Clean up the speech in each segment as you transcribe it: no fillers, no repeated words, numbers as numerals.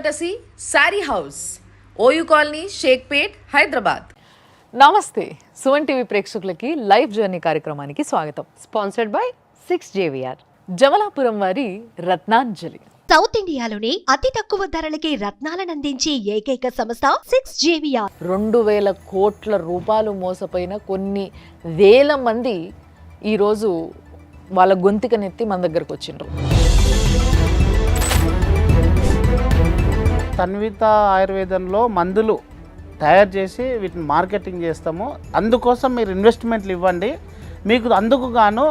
courtesy Sari House, OU Colony, Sheikhpet, Hyderabad. నమస్తే సువన్ TV ప్రేక్షకులకి live journey కార్యక్రమానికి స్వాగతం. Sponsored by 6JVR. జమలాపురం వారి రత్నాంజలి. సౌత్ ఇండియాలోనే అతి తక్కువ ధరలకి రత్నాలను అందించే ఏకైక సంస్థ 6JVR. 2,000 కోట్ల రూపాయలు మోసపోయిన కొన్ని వేల మంది ఈరోజు వాళ్ళ గొంతుకనెత్తి మన దగ్గరకు వచ్చిండ్రు. తన్విత ఆయుర్వేదంలో మందులు తయారు చేసి వీటిని మార్కెటింగ్ చేస్తాము. అందుకోసం మీరు ఇన్వెస్ట్మెంట్లు ఇవ్వండి. మీకు అందుకు గాను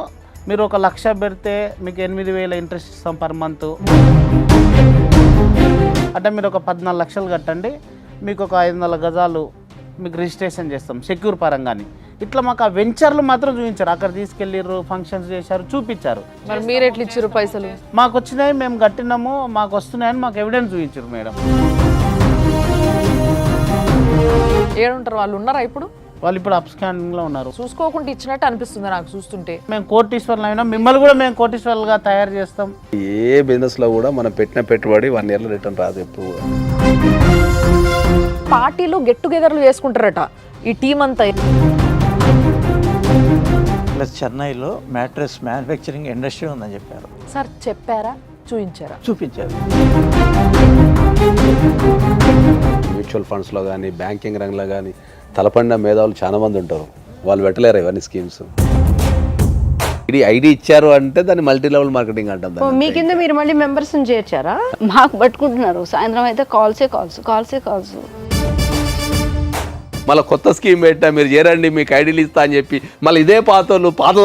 మీరు 1,00,000 పెడితే మీకు 8,000 ఇంట్రెస్ట్ ఇస్తాం పర్ మంత్. అంటే మీరు ఒక 14 లక్షలు కట్టండి, మీకు ఒక 500 గజాలు మీకు రిజిస్ట్రేషన్ చేస్తాం సెక్యూర్ పరంగాని. ఇట్లా మాకు ఆ వెంచర్లు మాత్రం చూపించారు. అక్కడ తీసుకెళ్ళిర్రు, ఫంక్షన్స్ చేశారు, చూపించారు. మరి మీరు ఎట్లా ఇచ్చారు పైసలు? మాకు వచ్చినాయి, మేము కట్టినాము, మాకు వస్తున్నాయని మాకు ఎవిడెన్స్ చూపించారు మేడం. ఏడుంటారు వాళ్ళు? ఉన్నారా ఇప్పుడు? వాళ్ళు ఇప్పుడు అప్ స్కానింగ్లో ఉన్నారు. చూసుకోకుండా ఇచ్చినట్టు అనిపిస్తుంది నాకు చూస్తుంటే. మేము కోటీశ్వర్లు అయినా మిమ్మల్ని కూడా మేము కోటీశ్వర్లుగా తయారు చేస్తాం. ఏ బిజినెస్లో కూడా మనం పెట్టిన పెట్టుబడి 1 ఇయర్లో రిటర్న్ రాదు ఎప్పుడు కూడా. పార్టీలో గెట్ టుగెదర్లు చేసుకుంటారట ఈ టీం అంతా. ప్లస్ చెన్నైలో మ్యాట్రెస్ మ్యానుఫ్యాక్చరింగ్ ఇండస్ట్రీ ఉందని చెప్పారు. సార్ చెప్పారా, చూపించారా? చూపించారు. మ్యూచువల్ ఫండ్స్లో కానీ బ్యాంకింగ్ రంగంలో కానీ తలపడిన మేధావులు చాలా మంది ఉంటారు. వాళ్ళు పెట్టలేరు ఇవన్నీ స్కీమ్స్. ఇది ఐడి ఇచ్చారు అంటే దాన్ని మల్టీ లెవెల్ మార్కెటింగ్ అంటాం. మీ కింద మీరు మళ్ళీ మెంబర్స్ చేర్చారా? మాకు పట్టుకుంటున్నారు. సాయంత్రం అయితే కాల్స్. మళ్ళీ కొత్త స్కీమ్ పెట్టా మీరు చేరండి మీకు ఐడీలు ఇస్తా అని చెప్పి మళ్ళీ ఇదే పాత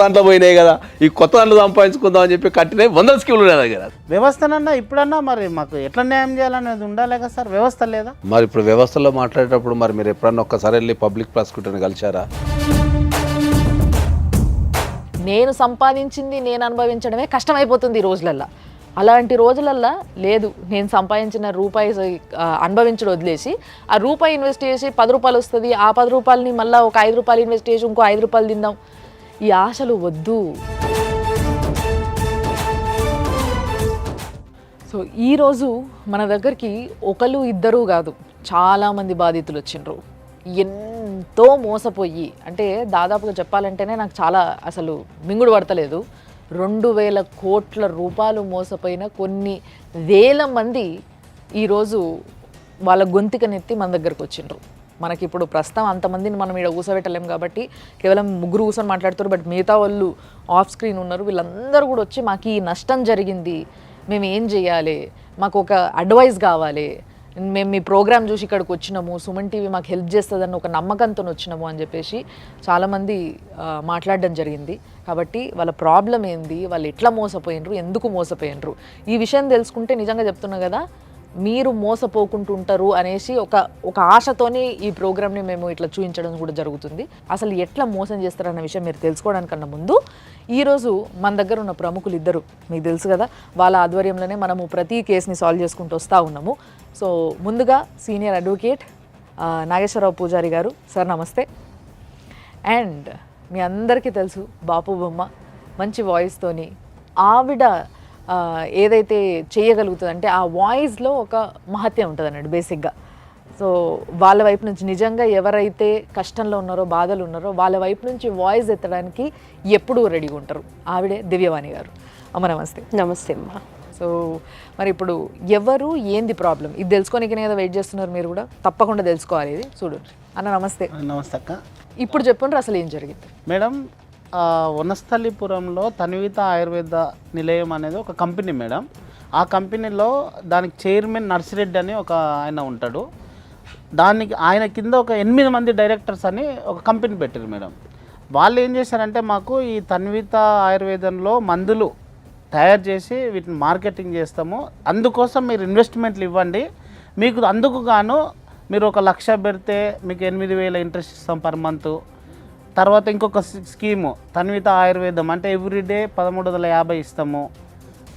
దాంట్లో పోయినాయి కదా, ఈ కొత్త దాంట్లో సంపాదించుకుందాం అని చెప్పి కట్టినాయి 100 స్కీములు ఉన్నాయి దగ్గర. వ్యవస్థనన్నా ఇప్పుడన్నా మరి మాకు ఎట్లా న్యాయం చేయాలనేది ఉండాలి కదా సార్, వ్యవస్థ లేదా? మరి ఇప్పుడు వ్యవస్థలో మాట్లాడేటప్పుడు మరి మీరు ఎప్పుడన్నా ఒక్కసారి వెళ్ళి పబ్లిక్ ప్రాసిక్యూటర్ని కలిశారా? నేను సంపాదించింది నేను అనుభవించడమే కష్టమైపోతుంది ఈ రోజులల్లో. అలాంటి రోజులల్లో లేదు, నేను సంపాదించిన రూపాయి అనుభవించడం వదిలేసి ఆ రూపాయి ఇన్వెస్ట్ చేసి 10 రూపాయలు వస్తుంది, ఆ 10 రూపాయలని మళ్ళీ ఒక 5 రూపాయలు ఇన్వెస్ట్ చేసి ఇంకో 5 రూపాయలు తిందాం. ఈ ఆశలు వద్దు. సో ఈరోజు మన దగ్గరికి ఒకరు ఇద్దరు కాదు, చాలామంది బాధితులు వచ్చిండ్రు. ఎంతో మోసపోయి, అంటే దాదాపుగా చెప్పాలంటేనే నాకు చాలా అసలు మింగుడు పడతలేదు. 2,000 కోట్ల రూపాయలు మోసపోయిన కొన్ని వేల మంది ఈరోజు వాళ్ళ గొంతుకనెత్తి మన దగ్గరకు వచ్చిండ్రు. మనకి ఇప్పుడు ప్రస్తుతం అంతమందిని మనం ఇక్కడ కూసబెట్టలేం కాబట్టి కేవలం 3 కూర్చొని మాట్లాడుతారు. బట్ మిగతా వాళ్ళు ఆఫ్ స్క్రీన్ ఉన్నారు. వీళ్ళందరూ కూడా వచ్చి మాకు ఈ నష్టం జరిగింది, మేము ఏం చేయాలి, మాకు ఒక అడ్వైస్ కావాలి, మేము మీ ప్రోగ్రామ్ చూసి ఇక్కడికి వచ్చినాము, సుమన్ టీవీ మాకు హెల్ప్ చేస్తుందని ఒక నమ్మకంతో వచ్చినాము అని చెప్పేసి చాలామంది మాట్లాడడం జరిగింది. కాబట్టి వాళ్ళ ప్రాబ్లం ఏంది, వాళ్ళు ఎట్లా మోసపోయినరు, ఎందుకు మోసపోయినరు, ఈ విషయం తెలుసుకుంటే నిజంగా చెప్తున్నా కదా మీరు మోసపోకుంటుంటారు అనేసి ఒక ఆశతోనే ఈ ప్రోగ్రామ్ని మేము ఇట్లా చూపించడం కూడా జరుగుతుంది. అసలు ఎట్లా మోసం చేస్తారన్న విషయం మీరు తెలుసుకోవడానికన్నా ముందు ఈరోజు మన దగ్గర ఉన్న ప్రముఖులు ఇద్దరు మీకు తెలుసు కదా, వాళ్ళ ఆధ్వర్యంలోనే మనము ప్రతి కేసుని సాల్వ్ చేసుకుంటూ వస్తూ ఉన్నాము. సో ముందుగా సీనియర్ అడ్వకేట్ నాగేశ్వరరావు పూజారి గారు, సార్ నమస్తే. అండ్ మీ అందరికీ తెలుసు బాపు బొమ్మ, మంచి వాయిస్తోని ఆవిడ ఏదైతే చేయగలుగుతుంది అంటే ఆ వాయిస్లో ఒక మహత్యం ఉంటుంది అన్నట్టు బేసిక్గా. సో వాళ్ళ వైపు నుంచి నిజంగా ఎవరైతే కష్టంలో ఉన్నారో, బాధలు ఉన్నారో వాళ్ళ వైపు నుంచి వాయిస్ ఎత్తడానికి ఎప్పుడూ రెడీగా ఉంటారు. ఆవిడే దివ్యవాణి గారు. అమ్మ నమస్తే. నమస్తే అమ్మా. సో మరి ఇప్పుడు ఎవరు ఏంది ప్రాబ్లం ఇది తెలుసుకోనికనే కదా వెయిట్ చేస్తున్నారు మీరు కూడా, తప్పకుండా తెలుసుకోవాలి. ఇది చూడు అన్న. నమస్తే. నమస్తే అక్క. ఇప్పుడు చెప్పండి అసలు ఏం జరిగింది మేడం? వనస్థలిపురంలో తన్విత ఆయుర్వేద నిలయం అనేది ఒక కంపెనీ మేడం. ఆ కంపెనీలో దానికి చైర్మన్ నర్సిరెడ్డి అని ఒక ఆయన ఉంటాడు. దానికి ఆయన కింద ఒక 8 మంది డైరెక్టర్స్ అని ఒక కంపెనీ పెట్టారు మేడం. వాళ్ళు ఏం చేశారంటే మాకు ఈ తన్విత ఆయుర్వేదంలో మందులు తయారు చేసి వీటిని మార్కెటింగ్ చేస్తాము, అందుకోసం మీరు ఇన్వెస్ట్మెంట్లు ఇవ్వండి, మీకు అందుకు గాను మీరు 1,00,000 పెడితే మీకు 8,000 ఇంట్రెస్ట్ ఇస్తాం పర్ మంత్. తర్వాత ఇంకొక స్కీము తన్విత ఆయుర్వేదం అంటే ఎవ్రీడే 1,350 ఇస్తాము.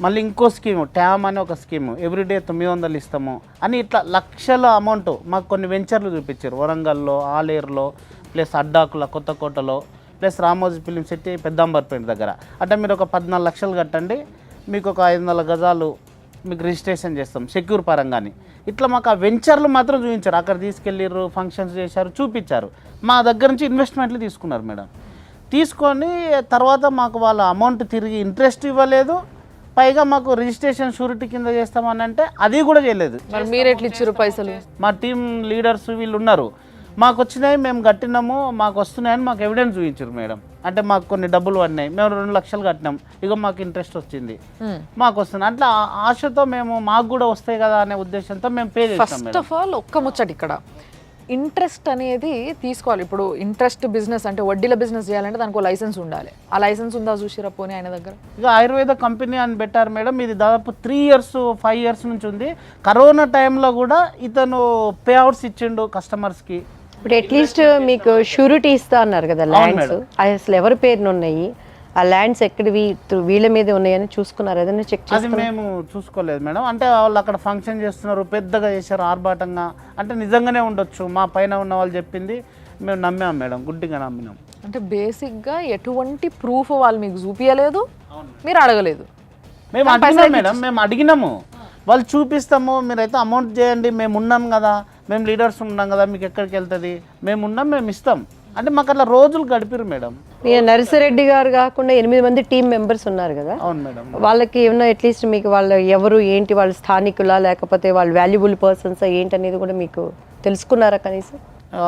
మళ్ళీ ఇంకో స్కీము ట్యామ్ అని ఒక స్కీము ఎవ్రీడే 900 ఇస్తాము అని ఇట్లా లక్షల అమౌంట్ మాకు కొన్ని వెంచర్లు చూపించారు. వరంగల్లో, ఆలేరులో, ప్లస్ అడ్డాకుల కొత్తకోటలో, plus Ramoji film city Peddamberpet దగ్గర. అంటే మీరు ఒక 14 లక్షలు కట్టండి, మీకు ఒక 500 గజాలు మీకు రిజిస్ట్రేషన్ చేస్తాం సెక్యూర్ పరంగాని. ఇట్లా మాకు ఆ వెంచర్లు మాత్రం చూపించారు, అక్కడ తీసుకెళ్ళిర్రు, ఫంక్షన్స్ చేశారు, చూపించారు. మా దగ్గర నుంచి ఇన్వెస్ట్మెంట్లు తీసుకున్నారు మేడం. తీసుకొని తర్వాత మాకు వాళ్ళ అమౌంట్ తిరిగి ఇంట్రెస్ట్ ఇవ్వలేదు, పైగా మాకు రిజిస్ట్రేషన్ షూరిటీ కింద చేస్తామని అంటే అది కూడా చేయలేదు. మరి మీరు ఎట్లా ఇచ్చారు పైసలు? మా టీం లీడర్స్ వీళ్ళు ఉన్నారు, మాకు వచ్చినాయి, మేము కట్టినాము, మాకు వస్తున్నాయని మాకు ఎవిడెన్స్ చూపించారు మేడం. అంటే మాకు కొన్ని డబ్బులు పడినాయి, మేము 2 లక్షలు కట్టినాం, ఇక మాకు ఇంట్రెస్ట్ వచ్చింది, మాకు వస్తుంది. అట్లా ఆశతో మేము మాకు కూడా వస్తాయి కదా అనే ఉద్దేశంతో మేము పే చేస్తాం. ఫస్ట్ ఆఫ్ ఆల్ ఒక్క ముచ్చట, ఇక్కడ ఇంట్రెస్ట్ అనేది తీసుకోవాలి. ఇప్పుడు ఇంట్రెస్ట్ బిజినెస్ అంటే వడ్డీల బిజినెస్ చేయాలంటే దానికి లైసెన్స్ ఉండాలి. ఆ లైసెన్స్ ఉందా చూసిరా పోనీ ఆయన దగ్గర? ఇక ఆయుర్వేద కంపెనీ అని పెట్టారు మేడం. ఇది దాదాపు 3 ఇయర్స్ 5 ఇయర్స్ నుంచి ఉంది. కరోనా టైంలో కూడా ఇతను పే అవుట్స్ ఇచ్చిండు కస్టమర్స్కి. ఇప్పుడు అట్లీస్ట్ మీకు షూరిటీ ఇస్తా అన్నారు కదా ల్యాండ్స్, అసలు ఎవరి పేరున ఉన్నాయి, ఆ ల్యాండ్స్ ఎక్కడివి వీళ్ళ మీదే ఉన్నాయని చూసుకున్నారు? ఏదైనా చెక్ చేసి? అది మేము చూసుకోలేదు మేడం. అంటే వాళ్ళు అక్కడ ఫంక్షన్ చేస్తున్నారు, పెద్దగా చేశారు, ఆర్భాటంగా. అంటే నిజంగానే ఉండొచ్చు, మా పైన ఉన్న వాళ్ళు చెప్పింది మేము నమ్మాం మేడం, గుడ్డిగా నమ్మినాం. అంటే బేసిక్గా ఎటువంటి ప్రూఫ్ వాళ్ళు మీకు చూపించలేదు, మీరు అడగలేదు. మేము అడిగినాం మేడం, మేము అడిగినాము, వాళ్ళు చూపిస్తాము, మీరైతే అమౌంట్ చేయండి, మేము ఉన్నాం కదా, మేము లీడర్స్ ఉన్నాం కదా, మీకు ఎక్కడికి వెళ్తుంది, మేము ఉన్నాం, మేము ఇస్తాం అంటే మాకు అట్లా రోజులు గడిపారు మేడం. నర్సిరెడ్డి గారు కాకుండా 8 మంది టీం మెంబర్స్ ఉన్నారు కదా, అవును మేడం. వాళ్ళకి ఏమన్నా అట్లీస్ట్ మీకు వాళ్ళు ఎవరు ఏంటి, వాళ్ళు స్థానికులా లేకపోతే వాళ్ళు వాల్యుబుల్ పర్సన్స్ ఏంటి అనేది కూడా మీకు తెలుసుకున్నారా కనీసం?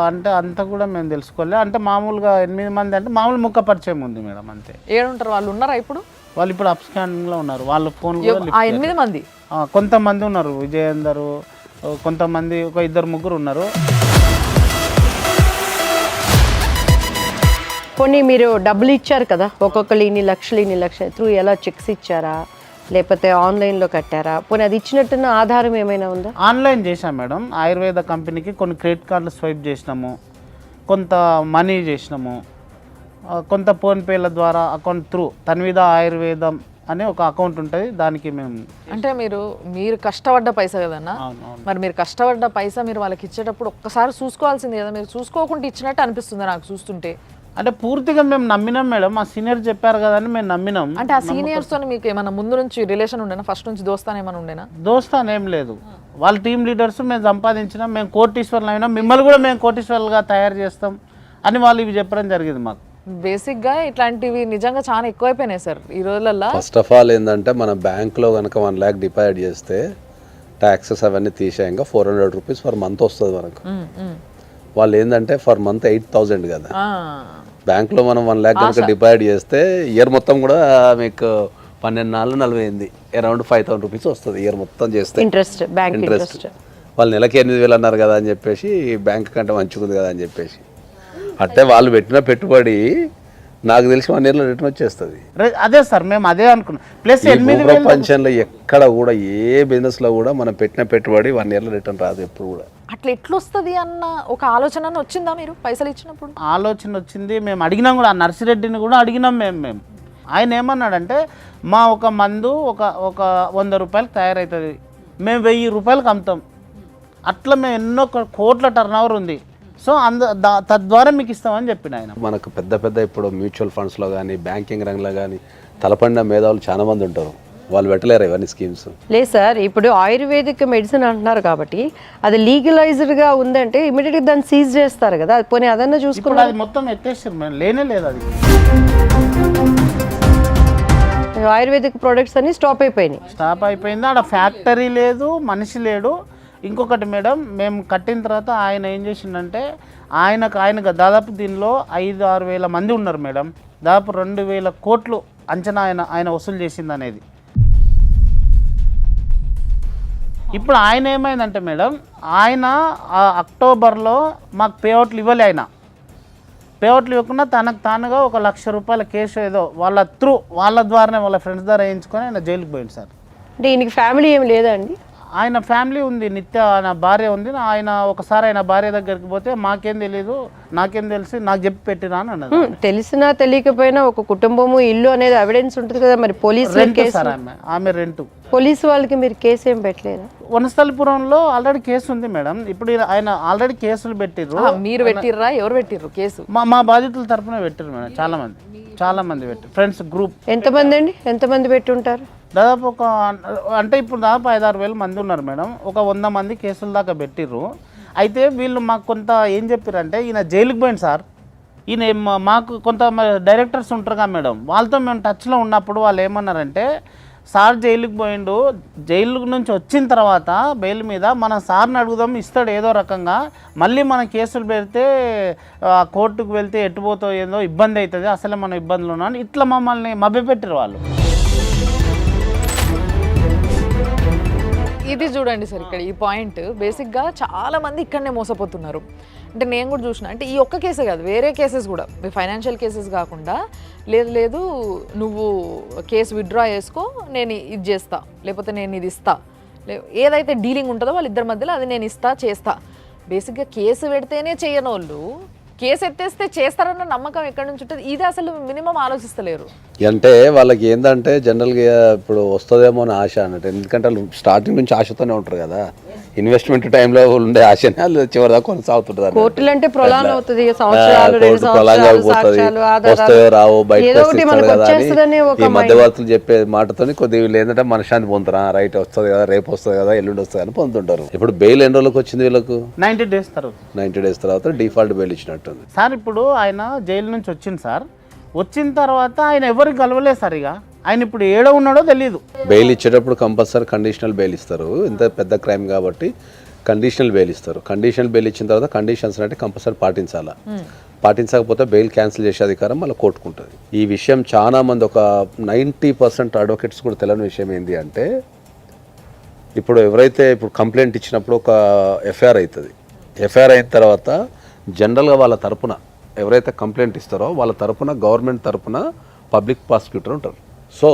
అంటే అంతా కూడా మేము తెలుసుకోలే. అంటే మామూలుగా 8 మంది అంటే మామూలు ముక్క పరిచయం ఉంది మేడం, అంతే. ఏడుంటారు వాళ్ళు? ఉన్నారా ఇప్పుడు? వాళ్ళు ఇప్పుడు అప్ స్కానింగ్లో ఉన్నారు. వాళ్ళ ఫోన్ ఆ 8 మంది కొంతమంది ఉన్నారు, విజయేందరు, కొంతమంది ఒక 2-3 ఉన్నారు. కొన్ని మీరు డబ్బులు ఇచ్చారు కదా, ఒక్కొక్కరు ఇన్ని లక్షలు త్రూ ఎలా చెక్స్ ఇచ్చారా లేకపోతే ఆన్లైన్లో కట్టారా? పోనీ అది ఇచ్చినట్టున్న ఆధారం ఏమైనా ఉందా? ఆన్లైన్ చేసాం మేడం. ఆయుర్వేద కంపెనీకి కొన్ని క్రెడిట్ కార్డులు స్వైప్ చేసినాము, కొంత మనీ చేసినాము, కొంత ఫోన్పేల ద్వారా అకౌంట్ త్రూ తన్విద ఆయుర్వేదం అనే ఒక అకౌంట్ ఉంటుంది, దానికి మేము. అంటే మీరు కష్టపడ్డ పైసా కదన్నా, మరి మీరు కష్టపడ్డ పైసా మీరు వాళ్ళకి ఇచ్చేటప్పుడు ఒక్కసారి చూసుకోవాల్సింది కదా, మీరు చూసుకోకుండా ఇచ్చినట్టు అనిపిస్తుంది నాకు చూస్తుంటే. అంటే పూర్తిగా మేము నమ్మినాం మేడం, మా సీనియర్ చెప్పారు కదా అని మేము నమ్మినాం. అంటే ఆ సీనియర్స్తో మీకు ఏమైనా ముందు నుంచి రిలేషన్ ఉండేనా? ఫస్ట్ నుంచి దోస్తాన్ ఏమైనా ఉండేనా? దోస్తాన్ ఏం లేదు, వాళ్ళ టీం లీడర్స్ మేము సంపాదించినాం, మేము కోటీశ్వర్లు అయినా, మిమ్మల్ని కూడా మేము కోటీశ్వర్లుగా తయారు చేస్తాం అని వాళ్ళు ఇవి చెప్పడం జరిగింది మాకు. బేసిక్గా ఇట్లాంటివి నిజంగా చాలా ఎక్కువైపోయినాయి సార్ ఈ రోజులలో. ఫస్ట్ ఆఫ్ ఆల్ ఏంటంటే మన బ్యాంక్లో కనుక 1 lakh డిపాజిట్ చేస్తే ట్యాక్సెస్ అవన్నీ తీసేయంగా 400 రూపీస్ ఫర్ మంత్ వస్తుంది మనకు. వాళ్ళు ఏంటంటే ఫర్ మంత్ 8,000 కదా, బ్యాంక్లో మనం 1 lakh కనుక డిపాజిట్ చేస్తే ఇయర్ మొత్తం కూడా మీకు 12×4=48 అరౌండ్ 5,000 రూపీస్ వస్తుంది ఇయర్ మొత్తం చేస్తే. Interest, bank interest. వాళ్ళు నెలకి 8,000 అన్నారు కదా అని చెప్పేసి, బ్యాంక్ కంటే మంచిగుంది కదా అని చెప్పేసి, అంటే వాళ్ళు పెట్టిన పెట్టుబడి నాకు తెలిసి 1 yearలో రిటర్న్ వచ్చేస్తుంది. అదే సార్ మేము అదే అనుకున్నాం. ప్లస్ ప్రపంచంలో ఎక్కడ కూడా ఏ బిజినెస్లో కూడా మనం పెట్టిన పెట్టుబడి 1 yearలో రిటర్న్ రాదు ఎప్పుడు కూడా. అట్లా ఎట్లొస్తుంది అన్న ఒక ఆలోచన వచ్చిందా మీరు పైసలు ఇచ్చినప్పుడు? ఆలోచన వచ్చింది, మేము అడిగినాం కూడా, నర్సిరెడ్డిని కూడా అడిగినాం మేము. ఆయన ఏమన్నాడంటే మా ఒక మందు ఒక 100 రూపాయలకు తయారవుతుంది, మేము 1000 రూపాయలకు అమ్ముతాం, అట్లా మేము ఎన్నో కోట్ల టర్న్ ఉంది, సో తద్వారా మీకు ఇస్తామని చెప్పిన ఆయన. మనకు పెద్ద ఇప్పుడు మ్యూచువల్ ఫండ్స్లో కానీ బ్యాంకింగ్ రంగంలో కానీ తలపడిన మేధావులు చాలా మంది ఉంటారు, వాళ్ళు పెట్టలేరు ఇవన్నీ స్కీమ్స్. లేదు సార్, ఇప్పుడు ఆయుర్వేదిక్ మెడిసిన్ అంటున్నారు కాబట్టి అది లీగలైజ్డ్గా ఉందంటే ఇమీడియట్గా దాన్ని సీజ్ చేస్తారు కదా, పోనీ అదన్నా చూసుకుని. అది మొత్తం ఎత్తేసారు మేడం, లేనే లేదు అది. ఆయుర్వేదిక్ ప్రొడక్ట్స్ అన్ని స్టాప్ అయిపోయింది. ఆడ ఫ్యాక్టరీ లేదు, మనిషి లేడు. ఇంకొకటి మేడం, మేము కట్టిన తర్వాత ఆయన ఏం చేసిండంటే ఆయనకు దాదాపు దీనిలో 5-6 వేల మంది ఉన్నారు మేడం, దాదాపు 2,000 కోట్లు అంచనా ఆయన వసూలు చేసింది అనేది. ఇప్పుడు ఆయన ఏమైందంటే మేడం, ఆయన అక్టోబర్లో మాకు పేఅవుట్లు ఇవ్వలే. ఆయన పేఅవుట్లు ఇవ్వకుండా తనకు తానుగా 1 లక్ష రూపాయల కేసు ఏదో వాళ్ళ ద్వారానే వాళ్ళ ఫ్రెండ్స్ ద్వారా వేయించుకొని ఆయన జైలుకి పోయింది సార్. అంటే ఈయనకి ఫ్యామిలీ ఏమి లేదా అండి? ఆయన ఫ్యామిలీ ఉంది, ఆయన భార్య ఉంది. ఆయన ఒకసారి ఆయన భార్య దగ్గరికి పోతే మాకేం తెలీదు, నాకేం తెలిసి నాకు చెప్పి పెట్టినా అని అన్నది. తెలిసినా తెలియకపోయినా ఒక కుటుంబము ఇల్లు అనేది ఎవిడెన్స్ ఉంటుంది కదా, మరి పోలీసు సార్ ఆమె రెంట్. పోలీసు వాళ్ళకి మీరు కేసు ఏం పెట్టలేదా? వనస్థలిపురంలో ఆల్రెడీ కేసు ఉంది మేడం. ఇప్పుడు ఆయన ఆల్రెడీ కేసులు పెట్టిర్రు. మీరు పెట్టిర్రా? ఎవరు పెట్టిర్రు కేసు? మా బాధితుల తరఫున పెట్టిర్రు మేడం, చాలా మంది పెట్టారు, ఫ్రెండ్స్ గ్రూప్. ఎంతమంది పెట్టి ఉంటారు? దాదాపు అంటే ఇప్పుడు దాదాపు 5-6 వేల మంది ఉన్నారు మేడం. ఒక 100 మంది కేసుల దాకా పెట్టిర్రు. అయితే వీళ్ళు మాకు కొంత ఏం చెప్పారంటే, ఈయన జైలుకి పోయింది సార్, ఈయన మాకు కొంత డైరెక్టర్స్ ఉంటారుగా మేడం, వాళ్ళతో మేము టచ్లో ఉన్నప్పుడు వాళ్ళు ఏమన్నారంటే, సార్ జైలుకి పోయిండు, జైలు నుంచి వచ్చిన తర్వాత బెయిల్ మీద మన సార్ని అడుగుదాం, ఇస్తాడు ఏదో రకంగా, మళ్ళీ మన కేసులు పెడితే కోర్టుకు వెళ్తే ఎట్టుపోతో ఏదో ఇబ్బంది అవుతుంది, అసలే మనం ఇబ్బందులు ఉన్నాం, ఇట్లా మమ్మల్ని మభ్యపెట్టారు వాళ్ళు. ఇది చూడండి సార్, ఇక్కడ ఈ పాయింట్ బేసిక్గా చాలా మంది ఇక్కడనే మోసపోతున్నారు. అంటే నేను కూడా చూసిన, అంటే ఈ ఒక్క కేసే కాదు, వేరే కేసెస్ కూడా, ఫైనాన్షియల్ కేసెస్ కాకుండా, లేదు నువ్వు కేసు విత్డ్రా చేసుకో, నేను ఇది చేస్తా, లేకపోతే నేను ఇది ఇస్తా, ఏదైతే డీలింగ్ ఉంటుందో వాళ్ళిద్దరి మధ్యలో అది నేను ఇస్తా చేస్తా. బేసిక్గా కేసు పెడితేనే చేయని వాళ్ళు కేసు ఎత్తేస్తే చేస్తారన్న నమ్మకం ఎక్కడి నుంచి ఉంటుంది? ఇది అసలు మినిమం ఆలోచిస్తలేరు. అంటే వాళ్ళకి ఏంటంటే జనరల్గా ఇప్పుడు వస్తుందేమో అని ఆశ అన్నట్టు, ఎందుకంటే వాళ్ళు స్టార్టింగ్ నుంచి ఆశతోనే ఉంటారు కదా, ఇన్వెస్ట్మెంట్ టైంలో ఉండే ఆశనే వాళ్ళు చివరి దాకా కొనసాగుతుంటారు. కోర్టులు అంటే ప్రొలాంగ్ అవుతుంది, సంవత్సరాలు, వస్తాయో రావు, బయటకు ఈ మధ్యవర్తులు చెప్పే మాటతోని కొద్దిగా వీళ్ళు ఏంటంటే మనశ్శాంతి పొందుతారా, రైట్ వస్తుంది కదా, రేపు వస్తుంది కదా, ఎల్లుండి వస్తుంది అని పొందుతుంటారు. ఇప్పుడు బెయిల్ ఎన్ని రోజులకు వచ్చింది వీళ్ళకు? 90 డేస్ తర్వాత. 90 డేస్ తర్వాత డిఫాల్ట్ బెయిల్ ఇచ్చినట్టు సార్. ఇప్పుడు ఆయన జైలు నుంచి వచ్చింది సార్, వచ్చిన తర్వాత ఆయన ఎవరికి కలవలేదు సార్, ఇక ఆయన ఇప్పుడు ఏడో ఉన్నాడో తెలియదు. బెయిల్ ఇచ్చేటప్పుడు కంపల్సరీ కండిషనల్ బెయిల్ ఇస్తారు, ఇంత పెద్ద క్రైమ్ కాబట్టి కండిషనల్ బెయిల్ ఇస్తారు. కండిషనల్ బెయిల్ ఇచ్చిన తర్వాత కండిషన్స్ అంటే కంపల్సరీ పాటించాలా, పాటించకపోతే బెయిల్ క్యాన్సిల్ చేసే అధికారం మళ్ళీ కోర్టుకుంటుంది. ఈ విషయం చాలా మంది, ఒక 90% అడ్వకేట్స్ కూడా తెలియని విషయం ఏంటి అంటే, ఇప్పుడు ఎవరైతే ఇప్పుడు కంప్లైంట్ ఇచ్చినప్పుడు ఒక ఎఫ్ఐఆర్ అవుతుంది, ఎఫ్ఐఆర్ అయిన తర్వాత జనరల్గా వాళ్ళ తరపున ఎవరైతే కంప్లైంట్ ఇస్తారో వాళ్ళ తరపున గవర్నమెంట్ తరపున పబ్లిక్ ప్రాసిక్యూటర్ ఉంటారు. సో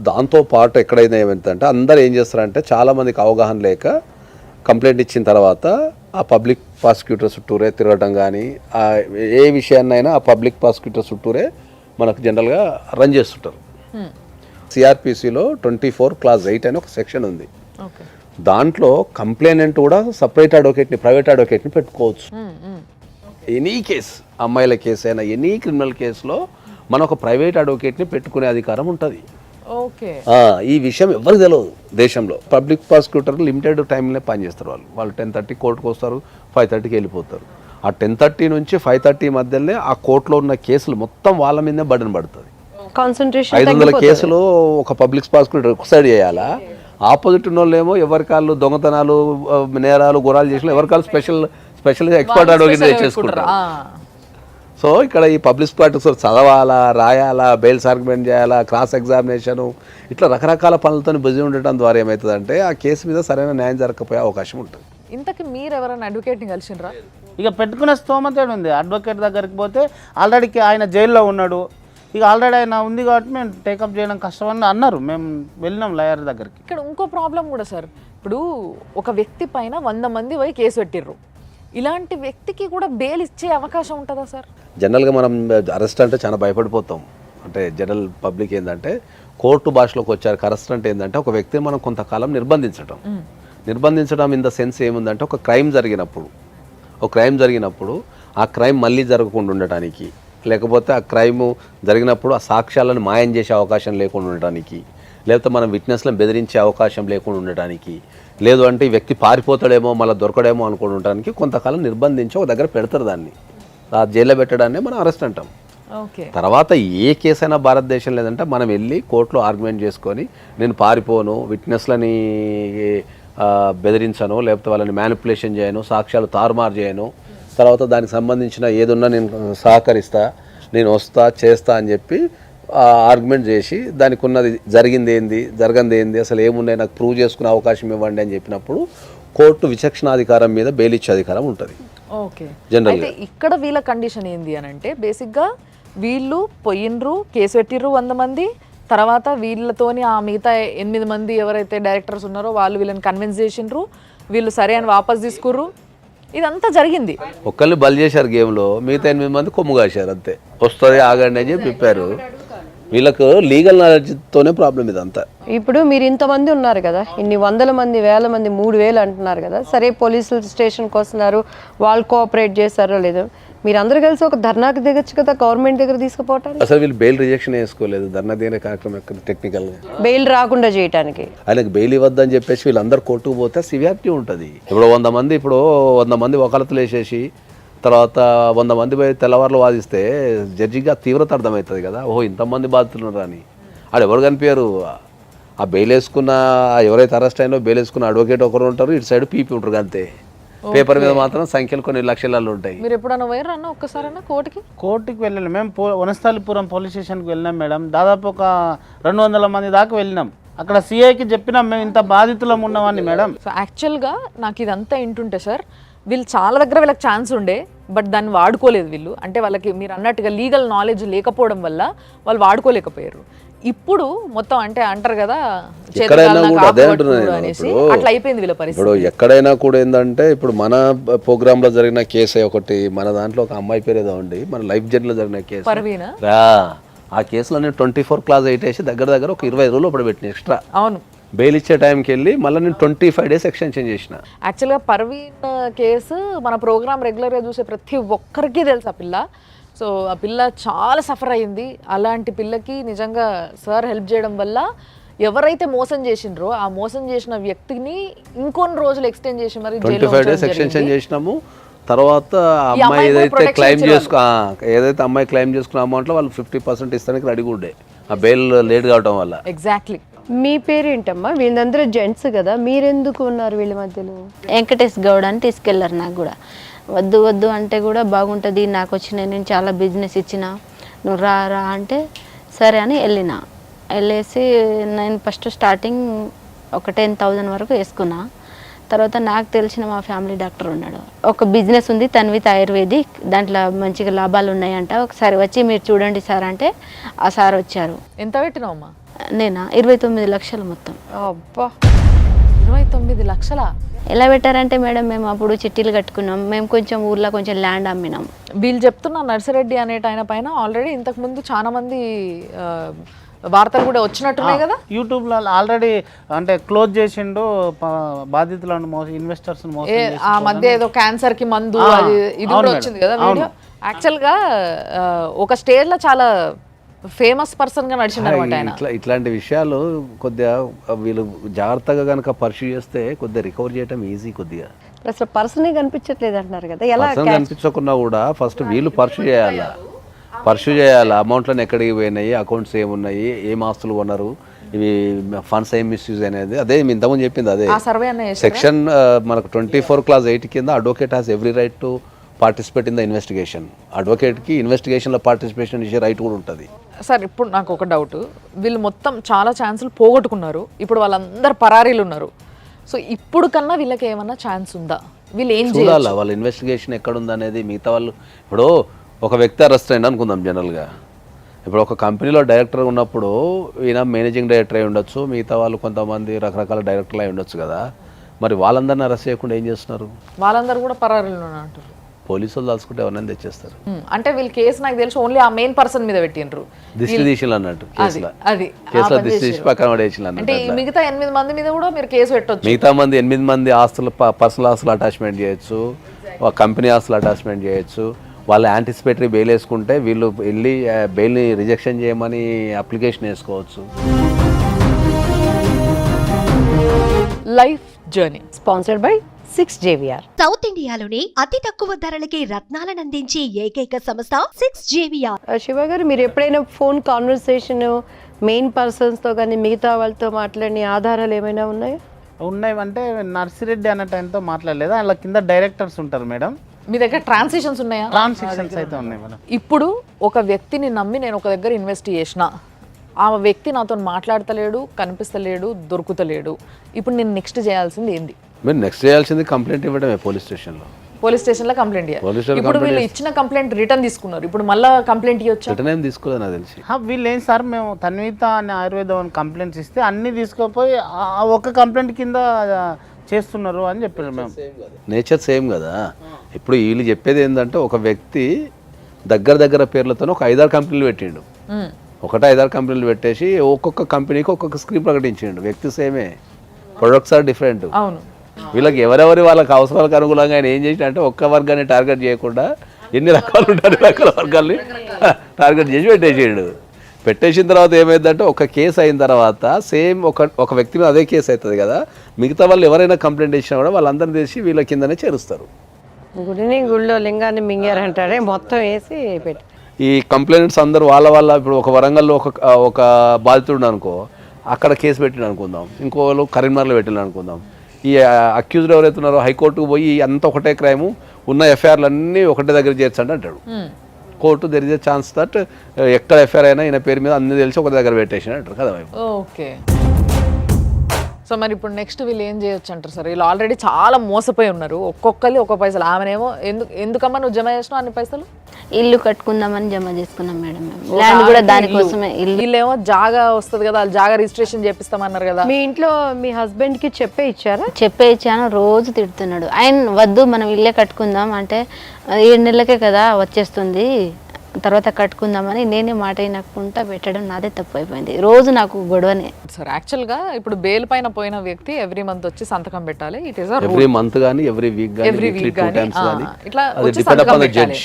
దాంతో పాటు ఎక్కడైనా ఏమైందంటే అందరు ఏం చేస్తారంటే, చాలామందికి అవగాహన లేక కంప్లైంట్ ఇచ్చిన తర్వాత ఆ పబ్లిక్ ప్రాసిక్యూటర్ చుట్టూరే తిరగటం కానీ, ఏ విషయాన్నైనా ఆ పబ్లిక్ ప్రాసిక్యూటర్ చుట్టూరే మనకు జనరల్గా రన్ చేస్తుంటారు. సిఆర్పిసిలో 24(8) అని ఒక సెక్షన్ ఉంది. దాంట్లో కంప్లైనెంట్ కూడా సపరేట్ అడ్వకేట్ని, ప్రైవేట్ అడ్వకేట్ని పెట్టుకోవచ్చు. ఎనీ కేసు, అమ్మాయిల కేసు అయినా ఎనీ క్రిమినల్ కేసులో మన ఒక ప్రైవేట్ అడ్వకేట్ని పెట్టుకునే అధికారం ఉంటుంది. ఈ విషయం ఎవరికి తెలియదు దేశంలో. పబ్లిక్ ప్రాసిక్యూటర్ లిమిటెడ్ టైంలో పనిచేస్తారు. వాళ్ళు 10:30 కోర్టుకు వస్తారు, 5:30కి వెళ్ళిపోతారు. ఆ 10:30 నుంచి 5:30 మధ్యలోనే ఆ కోర్టులో ఉన్న కేసులు మొత్తం వాళ్ళ మీదే బర్డెన్ పడుతుంది. 500 కేసులు ఒక పబ్లిక్ ప్రాసిక్యూటర్ ఒక సైడ్ చేయాలా, ఆపోజిట్ ఉన్న వాళ్ళు ఏమో ఎవరికాళ్ళు దొంగతనాలు, నేరాలు, గురాలు చేసిన ఎవరికాళ్ళు స్పెషల్గా ఎక్స్పర్ట్ అడ్వకేట్ చేసుకుంటారు. సో ఇక్కడ ఈ పబ్లిక్ ప్రాసిక్యూటర్ చదవాలా, రాయాలా, బెయిల్స్ ఆర్గ్యుమెంట్ చేయాలా, క్రాస్ ఎగ్జామినేషను, ఇట్లా రకరకాల పనులతో బిజీ ఉండటం ద్వారా ఏమవుతుందంటే ఆ కేసు మీద సరైన న్యాయం జరగకపోయే అవకాశం ఉంటుంది. ఇంతకీ మీరు ఎవరైనా అడ్వకేట్ని కలిసిండ్రా? ఇక పెట్టుకునే స్తోమత ఉంది. అడ్వకేట్ దగ్గరికి పోతే ఆల్రెడీ ఆయన జైల్లో ఉన్నాడు, ఇక ఆల్రెడీ ఆయన ఉంది కాబట్టి మేము టేకప్ చేయడం కష్టం అని అన్నారు. మేము వెళ్ళినాం లాయర్ దగ్గరికి. ఇక్కడ ఇంకో ప్రాబ్లం కూడా సార్, ఇప్పుడు ఒక వ్యక్తి పైన 100 మంది పోయి కేసు పెట్టిర్రు, ఇలాంటి వ్యక్తికి కూడా బెయిల్ ఇచ్చే అవకాశం ఉంటుందా సార్? జనరల్గా మనం అరెస్ట్ అంటే చాలా భయపడిపోతాం. అంటే జనరల్ పబ్లిక్ ఏంటంటే కోర్టు భాషలోకి వచ్చారు, అరెస్ట్ అంటే ఏంటంటే ఒక వ్యక్తిని మనం కొంతకాలం నిర్బంధించడం ఇన్ ద సెన్స్ ఏముందంటే, ఒక క్రైమ్ జరిగినప్పుడు ఆ క్రైమ్ మళ్ళీ జరగకుండా ఉండటానికి, లేకపోతే ఆ క్రైమ్ జరిగినప్పుడు ఆ సాక్ష్యాలను మాయం చేసే అవకాశం లేకుండా ఉండటానికి, లేకపోతే మనం విట్నెస్లను బెదిరించే అవకాశం లేకుండా ఉండటానికి, లేదు అంటే ఈ వ్యక్తి పారిపోతాడేమో మళ్ళీ దొరకడేమో అనుకుని ఉండటానికి కొంతకాలం నిర్బంధించి ఒక దగ్గర పెడతారు. దాన్ని ఆ జైల్లో పెట్టడాన్ని మనం అరెస్ట్ అంటాం. తర్వాత ఏ కేసైనా భారతదేశం లేదంటే మనం వెళ్ళి కోర్టులో ఆర్గ్యుమెంట్ చేసుకొని, నేను పారిపోను, విట్నెస్లని బెదిరించను, లేకపోతే వాళ్ళని మ్యానిపులేషన్ చేయను, సాక్ష్యాలు తారుమారు చేయను, తర్వాత దానికి సంబంధించిన ఏదున్నా నేను సహకరిస్తా, నేను వస్తా చేస్తా అని చెప్పి ఆర్గ్యుమెంట్ చేసి దానికి ఉన్నది జరగంది ఏంది, అసలు ఏమున్నాయి నాకు ప్రూవ్ చేసుకునే అవకాశం ఇవ్వండి అని చెప్పినప్పుడు కోర్టు విచక్షణాధికారం మీద బెయిల్ ఇచ్చే అధికారం ఉంటుంది. అయితే ఇక్కడ వీళ్ళ కండిషన్ ఏంది అని అంటే, బేసిక్గా వీళ్ళు పోయినరు, కేసు పెట్టిర్రు 100 మంది, తర్వాత వీళ్ళతోని ఆ మిగతా 8 మంది ఎవరైతే డైరెక్టర్స్ ఉన్నారో వాళ్ళు వీళ్ళని కన్విన్స్ చేసిండ్రు, వీళ్ళు సరే అని వాపస్ తీసుకుర్రు, ఇదంతా జరిగింది. ఒక్కరిని బలి చేశారు గేమ్లో, మిగతా 8 మంది కొమ్ము కాశారు అంతే. వస్తుంది ఆగండి అని చెప్పి చెప్పారు. వీళ్ళకు లీగల్ నాలెడ్జ్తోనే ప్రాబ్లం ఇదంతా. ఇప్పుడు మీరు ఇంతమంది ఉన్నారు కదా, ఇన్ని 100 మంది 1000 మంది 3000 అంటున్నారు కదా, సరే పోలీసులు స్టేషన్కి వస్తున్నారు, వాళ్ళు కోఆపరేట్ చేస్తారో లేదో, మీరందరూ కలిసి ఒక ధర్నాకి దిగచ్చు కదా గవర్నమెంట్ దగ్గర తీసుకుపోవటానికి, అసలు వీళ్ళు బెయిల్ రిజెక్షన్ వేసుకోలేదు, ధర్నా దేనే కార్యక్రమం ఎక్కడ టెక్నికల్గా బెయిల్ రాకుండా చేయటానికి. ఆయనకు బెయిల్ ఇవ్వద్దని చెప్పేసి వీళ్ళందరూ కోర్టుకు పోతే సివియారిటీ ఉంటుంది. ఇప్పుడు 100 మంది వకాలతులు వేసేసి తర్వాత 100 మంది పోయి తెల్లవారులు వాదిస్తే జడ్జిగా తీవ్రత అర్థమవుతుంది కదా, ఓహో ఇంతమంది బాధితులు ఉన్నారు అని. ఆడు ఎవరు కనిపించారు, ఆ బెయిల్ వేసుకున్న ఎవరైతే అరెస్ట్ అయినో బెయిల్ వేసుకున్న అడ్వకేట్ ఒకరు ఉంటారు, ఇటు సైడ్ పీపీ ఉంటారు అంతే. పేపర్ మీద మాత్రం సంఖ్యలు కొన్ని లక్షలలో ఉంటాయి. మీరు ఎప్పుడన్నా పోయారు అన్న ఒక్కసారన్నా కోర్టుకి వెళ్ళాలి. మేము వనస్థలిపురం పోలీస్ స్టేషన్కి వెళ్ళినాం మేడం. దాదాపు ఒక 200 మంది దాకా వెళ్ళినాం. అక్కడ సిఐకి చెప్పినాం మేము ఇంత బాధితులం ఉన్నామని మేడం. సో యాక్చువల్గా నాకు ఇదంతా వింటుంటే సార్, వీళ్ళు చాలా దగ్గర వీళ్ళకి ఛాన్స్ ఉండే, బట్ దాన్ని వాడుకోలేదు వీళ్ళు. అంటే వాళ్ళకి మీరు అన్నట్టుగా లీగల్ నాలెడ్జ్ లేకపోవడం వల్ల వాళ్ళు వాడుకోలేకపోయారు. ఇప్పుడు మొత్తం అంటే అంటారు కదా ఎక్కడైనా కూడా అదే అంటున్నాను అనేసి అట్లా అయిపోయింది వీళ్ళ పరిస్థితి. ఇప్పుడు ఎక్కడైనా కూడా ఏంటంటే ఇప్పుడు మన ప్రోగ్రామ్ లో జరిగిన కేసు ఒకటి, మన దాంట్లో ఒక అమ్మాయి పేరు ఏదో ఉండి మన లైఫ్ జర్నీలో జరిగిన కేసు పర్వీనా, ఆ కేసులో నేను 24 క్లాస్ 8 వేసి దగ్గర ఒక 20 రోజులు అప్పుడు పెట్టిన ఎక్స్ట్రా. అవును, బెయిల్ ఇచ్చే టైంకి వెళ్ళి మళ్ళీ నేను 25 డేస్ ఎక్స్టెన్షన్ చేసిన. యాక్చువల్గా పర్వీన్ కేసు మన ప్రోగ్రామ్ రెగ్యులర్గా చూసే ప్రతి ఒక్కరికి తెలుసు ఆ పిల్ల. సో ఆ పిల్ల చాలా సఫర్ అయింది. అలాంటి పిల్లకి నిజంగా సార్ హెల్ప్ చేయడం వల్ల ఎవరైతే మోసం చేసిండ్రో ఆ మోసం చేసిన వ్యక్తిని ఇంకొన్ని రోజులు ఎక్స్టెండ్ చేసి మరి 25 డేస్ ఎక్స్టెన్షన్ చేసినాము. తర్వాత అమ్మాయి ఏదైతే అమ్మాయి క్లెయిమ్ చేసుకున్న అమౌంట్లో వాళ్ళు 50% ఇస్తానికి రెడీగా ఉండే, ఆ బెయిల్ లేట్ కావడం వల్ల. ఎగ్జాక్ట్లీ. మీ పేరేంటమ్మా? వీళ్ళందరూ జెంట్స్ కదా, మీరెందుకు ఉన్నారు వీళ్ళ మధ్యలో? వెంకటేష్ గౌడ్ అని తీసుకెళ్లారు. నాకు కూడా వద్దు వద్దు అంటే కూడా బాగుంటుంది, నాకు వచ్చిన నేను చాలా బిజినెస్ ఇచ్చిన, నువ్వు రా రా అంటే సరే అని వెళ్ళేసి నేను ఫస్ట్ స్టార్టింగ్ ఒక 10,000 వరకు వేసుకున్నా. తర్వాత నాకు తెలిసిన మా ఫ్యామిలీ డాక్టర్ ఉన్నాడు, ఒక బిజినెస్ ఉంది తన్విత ఆయుర్వేదిక్, దాంట్లో మంచిగా లాభాలు ఉన్నాయంట, ఒకసారి వచ్చి మీరు చూడండి సార్ అంటే ఆ సార్ వచ్చారు. ఎంత పెట్టినావమ్మా? నేనా 29 లక్షలు మొత్తం. అబ్బా, 29 లక్షలా? ఎలా పెట్టారంటే మేడం, మేము అప్పుడు చిట్టీలు కట్టుకున్నాం, మేము కొంచెం ఊర్లో కొంచెం ల్యాండ్ అమ్మినాం. వీళ్ళు చెప్తున్న నర్సిరెడ్డి అనేట ఆయన పైన ఆల్రెడీ ఇంతకుముందు చాలా మంది వార్తలు కూడా వచ్చినట్టున్నాయి కదా యూట్యూబ్లో ఆల్రెడీ అంటే క్లోజ్ చేసిండు బాధితులను ఇన్వెస్టర్స్. ఆ మధ్య ఏదో క్యాన్సర్ కి మందు ఇది కూడా వచ్చింది కదా వీడియో. యాక్చువల్గా ఒక స్టేజ్ లో చాలా ఫేమస్ పర్సన్ గా నడిచింది అనమాట ఆయన. ఇట్లాంటి విషయాలు కొద్దిగా వీళ్ళు జాగ్రత్తగా కనుక పర్సూ చేస్తే కొద్దిగా రికవర్ చేయడం ఈజీ. కొద్దిగా అసలు పర్సనే కనిపించట్లేదు అంటున్నారు కదా, ఎలా కనిపించకున్నా కూడా ఫస్ట్ వీళ్ళు పర్సూ చేయాలి, అమౌంట్లను ఎక్కడికి పోయినాయి, అకౌంట్స్ ఏమున్నాయి, ఏం ఆస్తులు కొన్నారు, ఇవి ఫండ్స్ ఏం మిస్యూజ్ అనేది. అదే ఇంతకుముందు చెప్పింది అదే సెక్షన్ మనకు 24 క్లాస్ 8 కింద advocate has every right to participate in the investigation. అడ్వకేట్కి ఇన్వెస్టిగేషన్లో పార్టిసిపేషన్ ఇచ్చే రైట్ కూడా ఉంటుంది. సార్ ఇప్పుడు నాకు ఒక డౌట్, వీళ్ళు మొత్తం చాలా ఛాన్సులు పోగొట్టుకున్నారు, ఇప్పుడు వాళ్ళందరూ పరారీలు ఉన్నారు. సో ఇప్పుడు కన్నా వీళ్ళకి ఏమన్నా ఛాన్స్ ఉందా? వీళ్ళు ఏం చూడాలి, వాళ్ళ ఇన్వెస్టిగేషన్ ఎక్కడ ఉందనేది. మిగతా వాళ్ళు ఇప్పుడు ఒక వ్యక్తి అరెస్ట్ అయినా అనుకుందాం జనరల్గా, ఇప్పుడు ఒక కంపెనీలో డైరెక్టర్ ఉన్నప్పుడు ఈయన మేనేజింగ్ డైరెక్టర్ అయి ఉండొచ్చు, మిగతా వాళ్ళు కొంతమంది రకరకాల డైరెక్టర్లు అయి ఉండొచ్చు కదా, మరి వాళ్ళందరినీ అరెస్ట్ చేయకుండా ఏం చేస్తున్నారు? వాళ్ళందరూ కూడా పరారీలు అంటారు. పోలీసులు తలుచుకుంటే ఎవరైనా తెచ్చేస్తారు. అంటే వీళ్ళు కేసు నాకు తెలిసి ఓన్లీ ఆ మెయిన్ పర్సన్ మీద పెట్టిండ్రు, దిష్టి తీసిలు అన్నట్టు, కేసులో దిష్టి తీసి పక్కన పడేసిలు అన్నట్టు. అంటే మిగతా 8 మంది మీద కూడా మీరు కేసు పెట్టొచ్చు. మిగతా 8 మంది ఆస్తులు, పర్సనల్ ఆస్తులు అటాచ్మెంట్ చేయొచ్చు, కంపెనీ ఆస్తులు అటాచ్మెంట్ చేయొచ్చు. వాళ్ళు యాంటిసిపేటరీ బెయిల్ వేసుకుంటే వీళ్ళు వెళ్ళి బెయిల్ని రిజెక్షన్ చేయమని అప్లికేషన్ వేసుకోవచ్చు. Life journey sponsored by 6JVR. South ఇండియాలోని అతి తక్కువ ధరలకి రత్నాలనందించే ఏకైక సంస్థ 6JVR. శివ గారు, మీరు ఎప్పుడైనా ఫోన్ కాన్వర్సేషన్ మెయిన్ పర్సన్స్తో కానీ మిగతా వాళ్ళతో మాట్లాడిన ఆధారాలు ఏమైనా ఉన్నాయా? ఉన్నాయి. అంటే నర్సిరెడ్డి అనే టైంతో మాట్లాడలేదు, అలా కింద డైరెక్టర్స్ ఉంటారు మేడం. మీ దగ్గర ట్రాన్సాక్షన్స్ ఉన్నాయా? ట్రాన్సాక్షన్స్ అయితే ఉన్నాయి మేడం. ఇప్పుడు ఒక వ్యక్తిని నమ్మి నేను ఒక దగ్గర ఇన్వెస్ట్ చేసిన, ఆ వ్యక్తి నాతో మాట్లాడతలేడు, కనిపిస్తలేడు, దొరుకుతలేడు, ఇప్పుడు నేను నెక్స్ట్ చేయాల్సింది ఏంది? మీరు నెక్స్ట్ చేయాల్సింది కంప్లైంట్ ఇవ్వడమే పోలీస్ స్టేషన్లో. పోలీస్ స్టేషన్లో కంప్లైంట్ చేయాలి. ఇప్పుడు వీళ్ళు ఇచ్చిన కంప్లైంట్ రిటర్న్ తీసుకున్నారు, ఇప్పుడు మళ్ళీ కంప్లైంట్ ఇవ్వచ్చు? రిటర్న్ ఏం తీసుకోలేదు నాకు తెలిసి. వీళ్ళు ఏం సార్, మేము తన్విత అనే ఆయుర్వేదం కంప్లైంట్స్ ఇస్తే అన్ని తీసుకోపోయి ఆ ఒక్క కంప్లైంట్ కింద చేస్తున్నారు అని చెప్పారు మేము. నేచర్ సేమ్ కదా. ఇప్పుడు వీళ్ళు చెప్పేది ఏంటంటే ఒక వ్యక్తి దగ్గర పేర్లతో ఒక 5-6 కంపెనీలు పెట్టిండు, 1-5-6 కంపెనీలు పెట్టేసి ఒక్కొక్క కంపెనీకి ఒక్కొక్క స్కీమ్ ప్రకటించిండు. వ్యక్తి సేమే, ప్రొడక్ట్స్ ఆర్ డిఫరెంట్. అవును. వీళ్ళకి ఎవరెవరి వాళ్ళకి అవసరాలకు అనుగుణంగా ఆయన ఏం చేసిన అంటే ఒక్క వర్గాన్ని టార్గెట్ చేయకుండా ఎన్ని రకాలు ఉంటారు, రకాల వర్గాల్ని టార్గెట్ చేసి పెట్టేసిన తర్వాత ఏమైందంటే ఒక కేసు అయిన తర్వాత సేమ్ ఒక వ్యక్తి మీద అదే కేసు అవుతుంది కదా, మిగతా వాళ్ళు ఎవరైనా కంప్లైంట్ చేసినా కూడా వాళ్ళందరినీ తీసి వీళ్ళ కిందనే చేరుస్తారు. గుడిలో లింగాన్ని మింగారంటాడే మొత్తం వేసి పెట్టి ఈ కంప్లైంట్స్ అందరూ వాళ్ళ ఇప్పుడు ఒక వరంగల్లో ఒక బాధితుడు అనుకో, అక్కడ కేసు పెట్టిన అనుకుందాం, ఇంకో వాళ్ళు కరీంనగర్లో పెట్టిన అనుకుందాం. ఈ అక్యూజ్డ్ ఎవరైతే ఉన్నారో హైకోర్టుకు పోయి అంతా ఒకటే క్రైము, ఉన్న ఎఫ్ఐఆర్లు అన్నీ ఒకటే దగ్గర చేర్చండి అంటాడు court. There is a chance that ఎక్కడ ఎఫ్ఐఆర్ అయినా ఈయన పేరు మీద అన్ని తెలిసి ఒక దగ్గర పెట్టేసి అంటారు కదా. ఓకే, సో మరి ఇప్పుడు నెక్స్ట్ వీళ్ళు ఏం చేయొచ్చు అంటారు సార్? వీళ్ళు ఆల్రెడీ చాలా మోసపోయి ఉన్నారు, ఒక్కొక్కరి ఒక్క పైసలు. ఆమెనేమో ఎందుకమ్మా నువ్వు జమ చేసినావు అన్ని పైసలు? ఇల్లు కట్టుకుందామని జమ చేసుకున్నాం మేడం, మేము ల్యాండ్ కూడా దానికోసమే. వీళ్ళేమో జాగా వస్తుంది కదా, వాళ్ళు జాగా రిజిస్ట్రేషన్ చేపిస్తామన్నారు కదా. మీ ఇంట్లో మీ హస్బెండ్ కి చెప్పే ఇచ్చారా? చెప్పే ఇచ్చాను, రోజు తిడుతున్నాడు. ఆయన వద్దు మనం ఇల్లే కట్టుకుందాం అంటే 7 నెలలకే కదా వచ్చేస్తుంది, తర్వాత కట్టుకుందామని నేనే మాట అయినకుంటా పెట్టడం నాదే తప్పు అయిపోయింది. రోజు నాకు గొడవనే సార్. యాక్చువల్గా ఇప్పుడు బేల్ పైన పోయిన వ్యక్తి ఎవ్రీ మంత్ వచ్చి సంతకం పెట్టాలి. ఇట్ ఈస్ ఎవ్రీ మంత్ కానీ ఎవ్రీ వీక్ కానీ ఇట్లా వచ్చి సంతకం పెట్టాలి.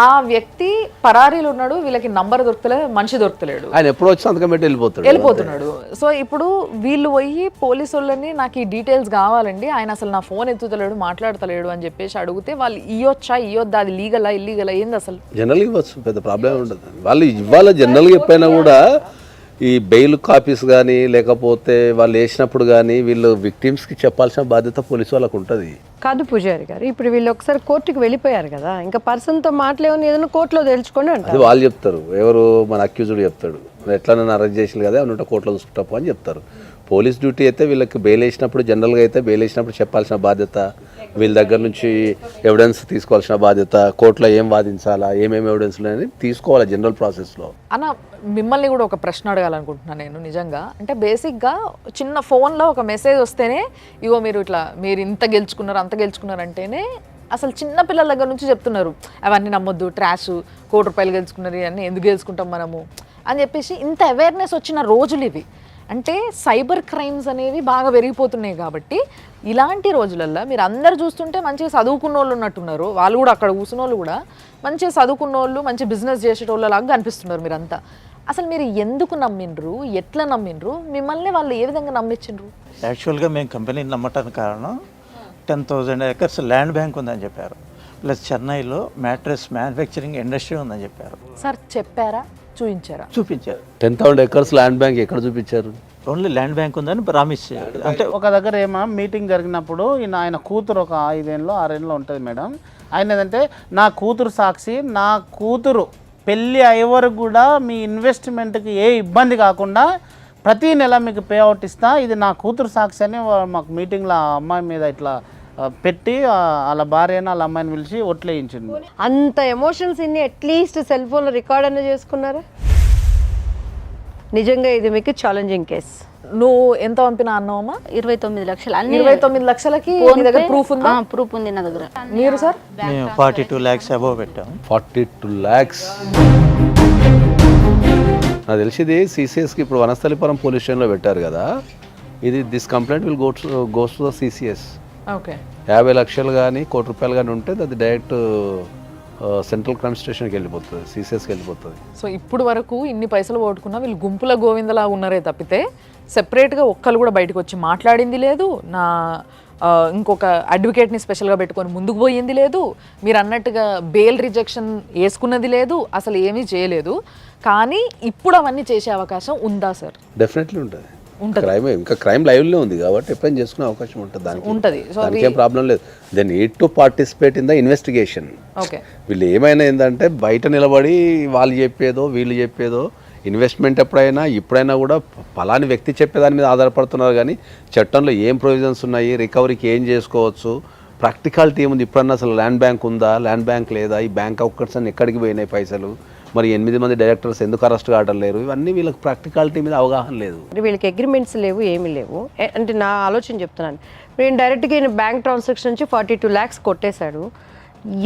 ఆ వ్యక్తి పరారీలు ఉన్నాడు, వీళ్ళకి నంబర్ దొరకలేదు, మనిషి దొరకలేడు, ఆయన ఎప్పుడు వచ్చి సంతకం పెట్టి వెళ్ళిపోతున్నాడు. సో ఇప్పుడు వీళ్ళు పోయి పోలీసు వాళ్ళని నాకు ఈ డీటెయిల్స్ కావాలండి, ఆయన అసలు నా ఫోన్ ఎత్తుతలేడు, మాట్లాడతలేడు అని చెప్పేసి అడిగితే వాళ్ళు ఇవ్వద్దా, అది లీగలా ఇల్లీగలా ఏంది అసలు? జనరల్గా ఇవ్వచ్చు, పెద్ద ప్రాబ్లం ఉండదు. వాళ్ళు ఇవ్వాలి జనరల్గా ఎప్పుడైనా కూడా. ఈ బెయిల్ కాపీస్ కానీ లేకపోతే వాళ్ళు వేసినప్పుడు కానీ వీళ్ళు విక్టిమ్స్కి చెప్పాల్సిన బాధ్యత పోలీసు వాళ్ళకు ఉంటుంది. కాదు పూజారి గారు, ఇప్పుడు వీళ్ళు ఒకసారి కోర్టుకి వెళ్ళిపోయారు కదా, ఇంకా పర్సన్తో మాట్లాడేమని ఏదైనా కోర్టులో తెలుసుకోండి అంటే అది వాళ్ళు చెప్తారు. ఎవరు మన అక్యూజ్డ్ చెప్తాడు, ఎట్లా నన్ను అరెస్ట్ చేసిన కదా అవునంటే కోర్టులో చూసుకుంటాపు అని చెప్తారు. పోలీస్ డ్యూటీ అయితే వీళ్ళకి బెయిల్ వేసినప్పుడు జనరల్గా అయితే బెయిల్ వేసినప్పుడు చెప్పాల్సిన బాధ్యత, వీళ్ళ దగ్గర నుంచి ఎవిడెన్స్ తీసుకోవాల్సిన బాధ్యత, కోర్టులో ఏం వాదించాలా, ఏమేమి ఎవిడెన్స్ అని తీసుకోవాలి జనరల్ ప్రాసెస్లో. అన్న మిమ్మల్ని కూడా ఒక ప్రశ్న అడగాలనుకుంటున్నాను నేను నిజంగా. అంటే బేసిక్గా చిన్న ఫోన్లో ఒక మెసేజ్ వస్తేనే ఇగో మీరు ఇంత గెలుచుకున్నారు అంత గెలుచుకున్నారు అంటేనే అసలు చిన్న పిల్లల దగ్గర నుంచి చెప్తున్నారు అవన్నీ నమ్మొద్దు, ట్రాష్, ₹1,00,000 గెలుచుకున్నారు, ఇవన్నీ ఎందుకు గెలుచుకుంటాం మనము అని చెప్పేసి ఇంత అవేర్నెస్ వచ్చిన రోజులు ఇవి. అంటే సైబర్ క్రైమ్స్ అనేవి బాగా పెరిగిపోతున్నాయి కాబట్టి ఇలాంటి రోజులల్లో మీరు అందరు చూస్తుంటే మంచిగా చదువుకున్న వాళ్ళు ఉన్నట్టున్నారు, వాళ్ళు కూడా అక్కడ కూర్చున్న వాళ్ళు కూడా మంచిగా చదువుకున్న వాళ్ళు, మంచి బిజినెస్ చేసేటోళ్ళలాగా కనిపిస్తున్నారు మీరంతా. అసలు మీరు ఎందుకు నమ్మిండ్రు, ఎట్లా నమ్మిండ్రు, మిమ్మల్ని వాళ్ళు ఏ విధంగా నమ్మించిండ్రు? యాక్చువల్గా మేము కంపెనీని నమ్మటానికి కారణం 10,000 acres ల్యాండ్ బ్యాంక్ ఉందని చెప్పారు, ప్లస్ చెన్నైలో మ్యాట్రెస్ మ్యానుఫ్యాక్చరింగ్ ఇండస్ట్రీ ఉందని చెప్పారు. సార్ చెప్పారా, చూపించారా? చూపించారు. 10,000 acres ల్యాండ్ బ్యాంక్ ఎక్కడ చూపించారు? ఓన్లీ ల్యాండ్ బ్యాంక్ ఉందని ప్రామిస్ చేయాలి. అంటే ఒక దగ్గర ఏమో మీటింగ్ జరిగినప్పుడు ఆయన కూతురు ఒక 5 ఏళ్ళలో 6 ఏళ్ళలో ఉంటుంది మేడం. ఆయన ఏదంటే నా కూతురు సాక్షి, నా కూతురు పెళ్ళి అయ్యే వరకు కూడా మీ ఇన్వెస్ట్మెంట్కి ఏ ఇబ్బంది కాకుండా ప్రతి నెల మీకు పే అవుట్ ఇస్తా, ఇది నా కూతురు సాక్షి అని మాకు మీటింగ్లో ఆ అమ్మాయి మీద ఇట్లా పెట్టి వాళ్ళ భార్యను వాళ్ళ అమ్మాయిని పిలిచి ఒట్లేయించింది. అంత ఎమోషన్స్ ఇన్ని అట్లీస్ట్ సెల్ ఫోన్లో రికార్డ్ అన్న చేసుకున్నారా? నిజంగా ఇది మీకు ఛాలెంజింగ్ కేస్. నువ్వు ఎంత పంపినా అన్నావమ్మా? 29 లక్షలు. అన్ని 29 లక్షలకి నీ దగ్గర ప్రూఫ్ ఉందా? ప్రూఫ్ ఉంది నా దగ్గర. మీరు సార్? మేము 42 lakhs అబోవ్ పెట్టాము. 42 lakhs. నాకు తెలిసింది సిసిఎస్కి ఇప్పుడు వనస్థలిపురం పోలీస్ స్టేషన్లో పెట్టారు కదా, ఇది this complaint will goes to the CCS. Okay, 50 లక్షలు కానీ ₹1,00,000 కానీ ఉంటే అది డైరెక్ట్ సెంట్రల్ క్రైమ్ స్టేషన్కి వెళ్ళిపోతుంది, సిసిఎస్కి వెళ్ళిపోతుంది. సో ఇప్పుడు వరకు ఇన్ని పైసలు పోగొట్టుకున్నా వీళ్ళు గుంపుల గోవిందలా ఉన్నారే తప్పితే సెపరేట్గా ఒక్కరు కూడా బయటకు వచ్చి మాట్లాడింది లేదు, నా ఇంకొక అడ్వకేట్ని స్పెషల్గా పెట్టుకొని ముందుకు పోయింది లేదు, మీరు అన్నట్టుగా బెయిల్ రిజెక్షన్ వేసుకున్నది లేదు, అసలు ఏమీ చేయలేదు. కానీ ఇప్పుడు అవన్నీ చేసే అవకాశం ఉందా సార్? డెఫినెట్లీ ఉంటుంది. క్రైమ్ ఇంకా క్రైమ్ లైవ్లో ఉంది కాబట్టి ఎప్పుడైనా చేసుకునే అవకాశం ఉంటుంది, దానికి ఏం ప్రాబ్లం లేదు. They need to participate in the investigation. Okay, వీళ్ళు ఏమైనా ఏంటంటే బయట నిలబడి వాళ్ళు చెప్పేదో వీళ్ళు చెప్పేదో, ఇన్వెస్ట్మెంట్ ఇప్పుడైనా కూడా పలాని వ్యక్తి చెప్పేదాని మీద ఆధారపడుతున్నారు కానీ చట్టంలో ఏం ప్రొవిజన్స్ ఉన్నాయి, రికవరీకి ఏం చేసుకోవచ్చు, ప్రాక్టికాలిటీ ఏముంది, ఇప్పుడన్నా అసలు ల్యాండ్ బ్యాంక్ ఉందా, ల్యాండ్ బ్యాంక్ లేదా, ఈ బ్యాంక్ అకౌంట్స్ అన్ని ఎక్కడికి పోయినాయి పైసలు, మరి 8 మంది డైరెక్టర్స్ ఎందుకు అరెస్ట్ కావడం లేరు, ఇవన్నీ వీళ్ళకి ప్రాక్టికాలిటీ మీద అవగాహన లేదు. వీళ్ళకి అగ్రిమెంట్స్ లేవు, ఏమీ లేవు. అంటే నా ఆలోచన చెప్తున్నాను, నేను డైరెక్ట్గా బ్యాంక్ ట్రాన్సాక్షన్ నుంచి 42 lakhs కొట్టేశాడు.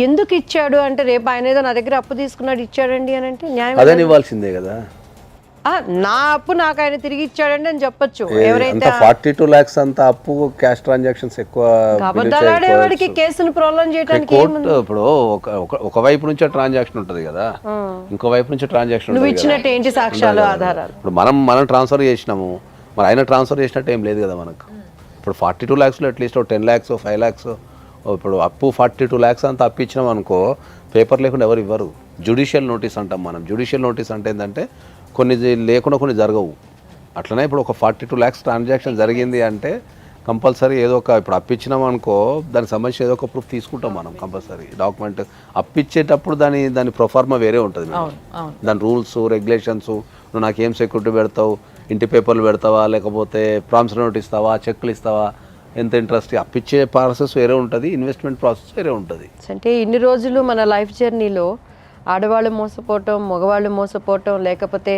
ఎందుకు ఇచ్చాడు అంటే రేపు ఆయన ఏదో నా దగ్గర అప్పు తీసుకున్నాడు ఇచ్చాడండి అని అంటే న్యాయం అదే ఇవ్వాల్సిందే కదా. నా అప్పు నాకు ఆయన తిరిగి ఇచ్చాడండి అని చెప్పొచ్చు. అంత ఎవరైతే 42 lakhs అంత అప్పు క్యాష్ ట్రాన్సాక్షన్స్ ఎక్కువ అబద్ధాలు ఆడేవాడికి కేసును ప్రొలాంగ్ చేయడానికి కోర్టు ఇప్పుడు ఒక వైపు నుంచే ట్రాన్సాక్షన్ ఉంటుంది కదా, ఇంకో వైపు నుంచి ట్రాన్సాక్షన్ నువ్వు ఇచ్చినట్టు ఏంటి సాక్ష్యాలు ఆధారాలు? ఇప్పుడు మనం ట్రాన్స్ఫర్ చేసినాము, మరి ఆయన ట్రాన్స్ఫర్ చేసినట్టు ఏం లేదు కదా మనకు. ఇప్పుడు 42 lakhsలో అట్లీస్ట్ 10 lakhs 5 lakhs, ఇప్పుడు అప్పు 42 lakhs అంతా అప్పు ఇచ్చినాం అనుకో, పేపర్ లేకుండా ఎవరు ఇవ్వరు. జ్యుడిషియల్ నోటీస్ అంటాం మనం. జ్యుడిషియల్ నోటీస్ అంటే ఏంటంటే కొన్ని లేకుండా కొన్ని జరగవు. అట్లనే ఇప్పుడు ఒక 42 lakhs ట్రాన్సాక్షన్ జరిగింది అంటే కంపల్సరీ ఏదో ఒక, ఇప్పుడు అప్పిచ్చినాం అనుకో దానికి సంబంధించి ఏదో ఒక ప్రూఫ్ తీసుకుంటాం మనం కంపల్సరీ. డాక్యుమెంట్ అప్పిచ్చేటప్పుడు దాని ప్రొఫార్మా వేరే ఉంటుంది, దాని రూల్స్ రెగ్యులేషన్స్, నువ్వు నాకేం సెక్యూరిటీ పెడతావు, ఇంటి పేపర్లు పెడతావా, లేకపోతే ప్రామిసరీ నోట్ ఇస్తావా, చెక్లు ఇస్తావా, ఎంత ఇంట్రెస్ట్, అప్పిచ్చే ప్రాసెస్ వేరే ఉంటుంది, ఇన్వెస్ట్మెంట్ ప్రాసెస్ వేరే ఉంటుంది. అంటే ఇన్ని రోజులు మన లైఫ్ జర్నీలో ఆడవాళ్ళు మోసపోవటం, మగవాళ్ళు మోసపోవటం, లేకపోతే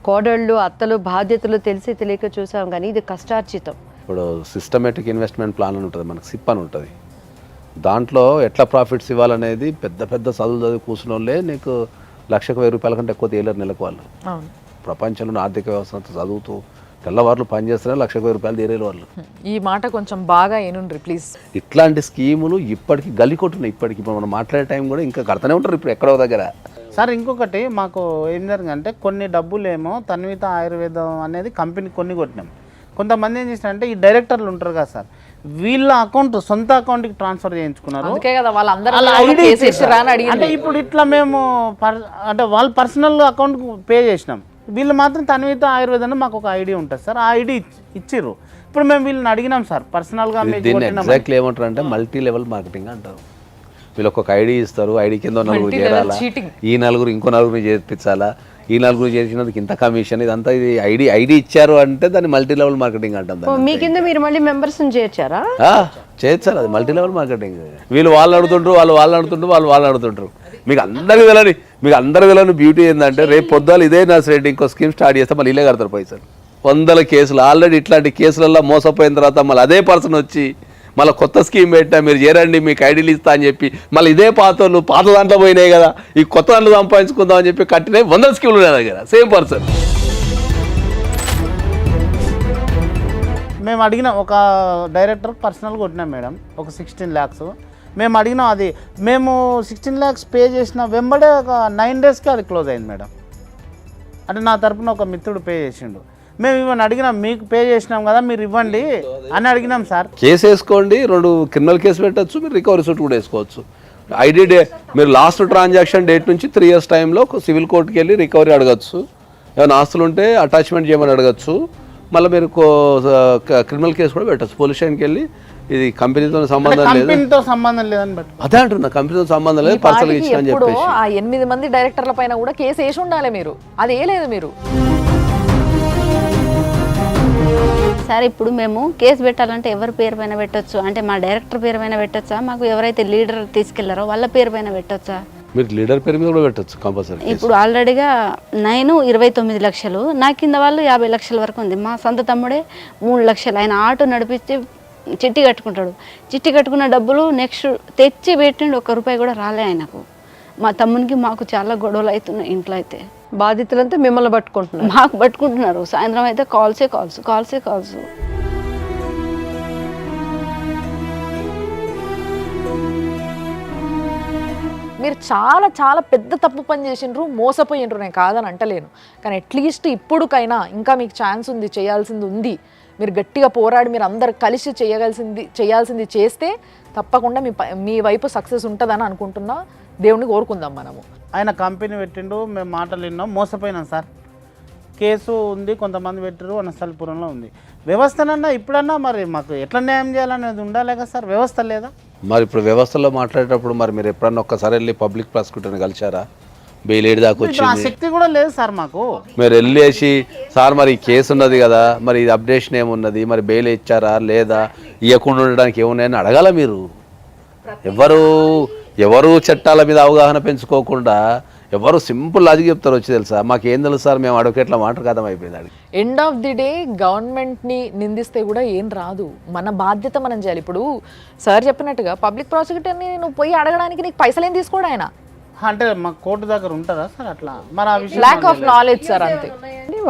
కోడళ్ళు అత్తలు బాధ్యతలు తెలిసి తెలియక చూసాం, కానీ ఇది కష్టార్జితం. ఇప్పుడు సిస్టమేటిక్ ఇన్వెస్ట్మెంట్ ప్లాన్ అని ఉంటుంది మనకు, సిప్ అని ఉంటుంది. దాంట్లో ఎట్లా ప్రాఫిట్స్ ఇవ్వాలనేది పెద్ద పెద్ద చదువు కూర్చున్న వాళ్ళే నీకు 1,1000 కంటే ఎక్కువ తేలేరు నెలకు వాళ్ళు. ప్రపంచంలో ఆర్థిక వ్యవస్థ అంతా చదువుతూ తెల్లవారులు పనిచేస్తేనే 1,1000 తీరేరు వాళ్ళు. ఈ మాట కొంచెం బాగా ఏనుండ్రి ప్లీజ్. ఇట్లాంటి స్కీములు ఇప్పటికి గల్లికొట్టున్నాయి. ఇప్పటికి ఇప్పుడు మనం మాట్లాడే టైం కూడా ఇంకా కడతానే ఉంటారు ఇప్పుడు ఎక్కడో దగ్గర. సార్ ఇంకొకటి మాకు ఏం జరిగిందంటే కొన్ని డబ్బులేమో తన్విత ఆయుర్వేదం అనేది కంపెనీ కొన్ని కొట్టినాం. కొంతమంది ఏం చేసినారంటే ఈ డైరెక్టర్లు ఉంటారు కదా సార్, వీళ్ళ అకౌంట్ సొంత అకౌంట్కి ట్రాన్స్ఫర్ చేయించుకున్నారు. అందుకే కదా వాళ్ళందరూ వాళ్ళ ఐడి ID చేసేసిరా అని అడిగింది. అంటే ఇప్పుడు ఇట్లా మేము అంటే వాళ్ళ పర్సనల్ అకౌంట్కి పే చేసినాం. వీళ్ళు మాత్రం తన్విత ఆయుర్వేదం మాకు ఒక ఐడి ఉంటుంది సార్, ఆ ఐడి ఇచ్చిర్రు. ఇప్పుడు మేము వీళ్ళని అడిగినాం సార్ పర్సనల్గా. దీన్ని ఎగ్జాక్ట్లీ ఏమంటారు అంటే మల్టీ లెవెల్ మార్కెటింగ్ అంటారు. వీళ్ళు ఒక్కొక్క ఐడి ఇస్తారు, ఐడి కింద నలుగురు చేరాలా, ఈ నలుగురు ఇంకో నలుగురిని చేర్పించాలా, ఈ నలుగురు చేసినందుకు ఇంత కమిషన్, ఇదంతా ఇది ఐడి ఇచ్చారు అంటే దాన్ని మల్టీ లెవెల్ మార్కెటింగ్ అంటాం. మీ కింద మీరు మళ్ళీ మెంబర్స్ చేర్చారా? చేయొచ్చు, అది మల్టీ లెవెల్ మార్కెటింగ్. వీళ్ళు వాళ్ళు అడుగుతుంటారు, వాళ్ళు అడుగుతుంటారు, వాళ్ళు అడుగుతుంటారు. మీకు అందరికి వెళ్ళని బ్యూటీ ఏంటంటే రేపు పొద్దులు ఇదే నర్సిరెడ్డి ఇంకో స్కీమ్ స్టార్ట్ చేస్తే మళ్ళీ ఇల్లే కడతారు పైసలు. 100 కేసులు ఆల్రెడీ ఇట్లాంటి కేసులలో మోసపోయిన తర్వాత మళ్ళీ అదే పర్సన్ వచ్చి మళ్ళీ కొత్త స్కీమ్ పెట్టా మీరు చేరండి మీకు ఐడీలు ఇస్తా అని చెప్పి మళ్ళీ ఇదే పాత దాంట్లో పోయినాయి కదా, ఈ కొత్త దాంట్లో సంపాదించుకుందాం అని చెప్పి కట్టినాయి 100 స్కీమ్లు ఉన్నాయి దగ్గర, సేమ్ పర్సన్. మేము అడిగిన ఒక డైరెక్టర్ పర్సనల్గా కొట్టినాం మేడం ఒక 16 lakhs. మేము అడిగినాం, అది మేము 16 lakhs పే చేసిన వెంబడే ఒక 9 daysకి అది క్లోజ్ అయింది మేడం. అంటే నా తరపున ఒక మిత్రుడు పే చేసిండు. మేము ఇవన్నీ అడిగినాం, మీకు పే చేసినాం కదా మీరు ఇవ్వండి అని అడిగినాం సార్. కేసు వేసుకోండి, 2 క్రిమినల్ కేసు పెట్టచ్చు, మీరు రికవరీ సూట్ కూడా వేసుకోవచ్చు. ఐడి మీరు లాస్ట్ ట్రాన్సాక్షన్ డేట్ నుంచి 3 years టైంలో సివిల్ కోర్టుకి వెళ్ళి రికవరీ అడగచ్చు. ఏమైనా ఆస్తులు ఉంటే అటాచ్మెంట్ చేయమని అడగచ్చు. మళ్ళీ మీరు క్రిమినల్ కేసు కూడా పెట్టచ్చు. పోలీస్ స్టేషన్కి వెళ్ళి ఇది కంపెనీతో సంబంధం లేదు, కంపెనీతో సంబంధం లేదని బట్టి అదే అంటున్నా, కంపెనీతో సంబంధం లేదు, పర్సనల్ ఇచ్చిన అని చెప్పేసి. ఆ 8 మంది డైరెక్టర్ల పైన కూడా కేసు వేసి ఉండాలి మీరు, అది ఏ లేదు మీరు. సార్ ఇప్పుడు మేము కేసు పెట్టాలంటే ఎవరి పేరు పైన పెట్టొచ్చు అంటే మా డైరెక్టర్ పేరు పైన పెట్టొచ్చా, మాకు ఎవరైతే లీడర్ తీసుకెళ్లారో వాళ్ళ పేరు పైన పెట్టొచ్చా? మీరు లీడర్ పేరు మీద కూడా పెట్టచ్చు కంపల్సరీ. ఇప్పుడు ఆల్రెడీగా 29 లక్షలు, నా కింద వాళ్ళు 50 లక్షల వరకు ఉంది. మా సొంత తమ్ముడే 3 లక్షలు, ఆయన ఆటో నడిపించి చిట్టి కట్టుకుంటాడు. చిట్టి కట్టుకున్న డబ్బులు నెక్స్ట్ తెచ్చి పెట్టిండు, ₹1 కూడా రాలే ఆయనకు. మా తమ్మునికి మాకు చాలా గొడవలు అవుతున్నాయి ఇంట్లో. అయితే బాధితులంతా మిమ్మల్ని పట్టుకుంటున్నారు, మాకు పట్టుకుంటున్నారు. సాయంత్రం అయితే కాల్సే కాల్స్. మీరు చాలా చాలా పెద్ద తప్పు పని చేసిండ్రు, మోసపోయిండ్రు, నేను కాదని అంటలేను. కానీ అట్లీస్ట్ ఇప్పుడుకైనా ఇంకా మీకు ఛాన్స్ ఉంది, చేయాల్సింది ఉంది. మీరు గట్టిగా పోరాడి మీరు అందరు కలిసి చేయాల్సింది చేస్తే తప్పకుండా మీ వైపు సక్సెస్ ఉంటుందని అనుకుంటున్నా. దేవుణ్ణి కోరుకుందాం మనము. ఆయన కంపెనీ పెట్టిండు, మేము మాటలు విన్నాం, మోసపోయినాం సార్. కేసు ఉంది, కొంతమంది పెట్టారు, వనస్థలిపురంలో ఉంది. వ్యవస్థనన్నా ఇప్పుడన్నా మరి మాకు ఎట్లా న్యాయం చేయాలనేది ఉండాలి కదా సార్, వ్యవస్థ లేదా? మరి ఇప్పుడు వ్యవస్థలో మాట్లాడేటప్పుడు మరి మీరు ఎప్పుడన్నా ఒక్కసారి వెళ్ళి పబ్లిక్ ప్రాసిక్యూటర్ని కలిశారా? బెయిల్ ఏడు దాకా వచ్చింది, శక్తి కూడా లేదు సార్ మాకు. మీరు వెళ్ళేసి సార్ మరి కేసు ఉన్నది కదా, మరి ఇది అప్డేషన్ ఏమున్నది, మరి బెయిల్ ఇచ్చారా లేదా, ఇవ్వకుండా ఉండడానికి ఏమున్నాయని అడగాల మీరు. ఎవరు చట్టాల మీద అవగాహన పెంచుకోకుండా ఎవరు సింపుల్ లాజిక్ చెప్తారు వచ్చి, తెలుసా మాకు ఏం తెలుసు సార్, మేము అడ్వకేట్ల మాట కథం అయిపోయింది. ఎండ్ ఆఫ్ ది డే గవర్నమెంట్ని నిందిస్తే కూడా ఏం రాదు, మన బాధ్యత మనం చేయాలి. ఇప్పుడు సార్ చెప్పినట్టుగా పబ్లిక్ ప్రాసిక్యూటర్ని నువ్వు పోయి అడగడానికి నీకు పైసలు ఏం తీసుకోడు ఆయన, అంటే మా కోర్టు దగ్గర ఉంటారా సార్ అట్లా మరి ఆ విషయం ల్యాక్ ఆఫ్ నాలెడ్జ్ సార్ అంతే.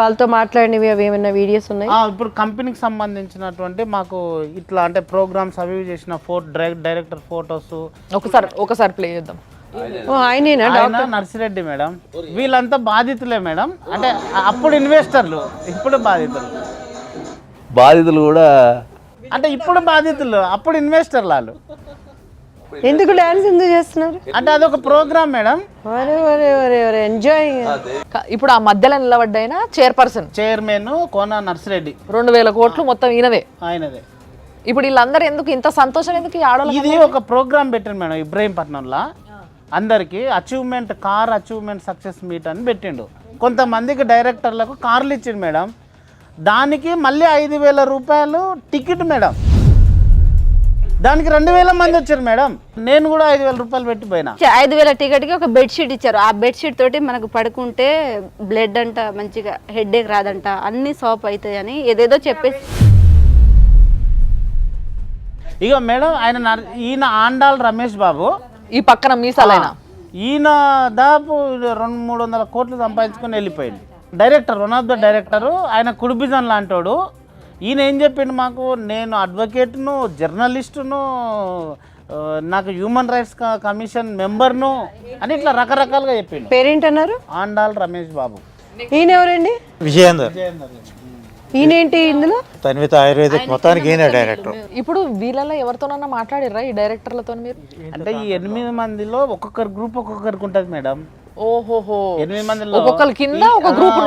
వాళ్ళతో మాట్లాడినవి అవి ఏమైనా వీడియోస్ ఉన్నాయి? ఇప్పుడు కంపెనీకి సంబంధించినటువంటి మాకు ఇట్లా అంటే ప్రోగ్రామ్స్ అవి ఇవి చేసిన డైరెక్టర్ ఫోటోస్ ఒకసారి ప్లే చేద్దాం. ఓ ఆయనేనా? ఆయన నర్సిరెడ్డి మేడం. వీళ్ళంతా బాధితులే మేడం, అంటే అప్పుడు ఇన్వెస్టర్లు, ఇప్పుడు బాధితులు కూడా అంటే ఇప్పుడు బాధితులు, అప్పుడు ఇన్వెస్టర్లు వాళ్ళు. ఎందుకు డాన్స్ ఎందుకు చేస్తున్నారు? అంటే అదొక ప్రోగ్రామ్ మేడం. ఎంజాయ్. ఇప్పుడు ఆ మధ్యలో నిలబడ్డైనా చైర్మన్ కోన నర్సిరెడ్డి 2,000 కోట్లు మొత్తం ఈయనదే. ఆయనదే. ఇప్పుడు వీళ్ళందరూ ఎందుకు ఇంత సంతోషం, ఎందుకు ఈ ఆడవాళ్ళకి? ఇది ఒక ప్రోగ్రామ్ పెట్టారు మేడం ఇబ్రహీంపట్నంలో, అందరికి కార్ అచీవ్మెంట్ సక్సెస్ మీట్ అని పెట్టిండు. కొంతమందికి డైరెక్టర్లకు కార్లు ఇచ్చిండు మేడం. దానికి మళ్ళీ 5,000 రూపాయలు టికెట్ మేడం. దానికి 2,000 మంది వచ్చారు మేడం. నేను కూడా 5,000 రూపాయలు పెట్టి పోయినా. 5,000 టికెట్కి ఒక బెడ్షీట్ ఇచ్చారు. ఆ బెడ్షీట్ తోటి మనకు పడుకుంటే బ్లడ్ అంట, మంచిగా హెడేక్ రాదంట, అన్ని సాఫ్ అవుతాయి అని ఏదేదో చెప్పేసి. ఇక మేడం ఈయన ఆండాల్ రమేష్ బాబు, ఈ పక్కన మీసాలైనా ఈయన దాదాపు 200-300 కోట్లు సంపాదించుకొని వెళ్ళిపోయింది. Director, one of the director, ఆయన కుడిబిజన్ లాంటోడు. ఈయన ఏం చెప్పిండు మాకు, నేను అడ్వకేట్ను, జర్నలిస్టును, నాకు హ్యూమన్ రైట్స్ కమిషన్ మెంబర్ను అని ఇట్లా రకరకాలుగా చెప్పిండు. పేరేంటన్నారు? ఆండాల్ రమేష్ బాబు. ఈయన ఎవరండి? విజయేందర్. ఈయనేంటి ఇందులో? తన్విత ఆయుర్వేదిక్ మొత్తానికి ఈయన డైరెక్టర్. ఇప్పుడు వీళ్ళలో ఎవరితోనన్నా మాట్లాడిర్రా ఈ డైరెక్టర్లతో మీరు? అంటే ఈ 8 మందిలో ఒక్కొక్కరి గ్రూప్ ఒక్కొక్కరికి ఉంటుంది మేడం. ఓహోహో, 8 మందిలో ఒక్కొక్కరి కింద ఒక గ్రూప్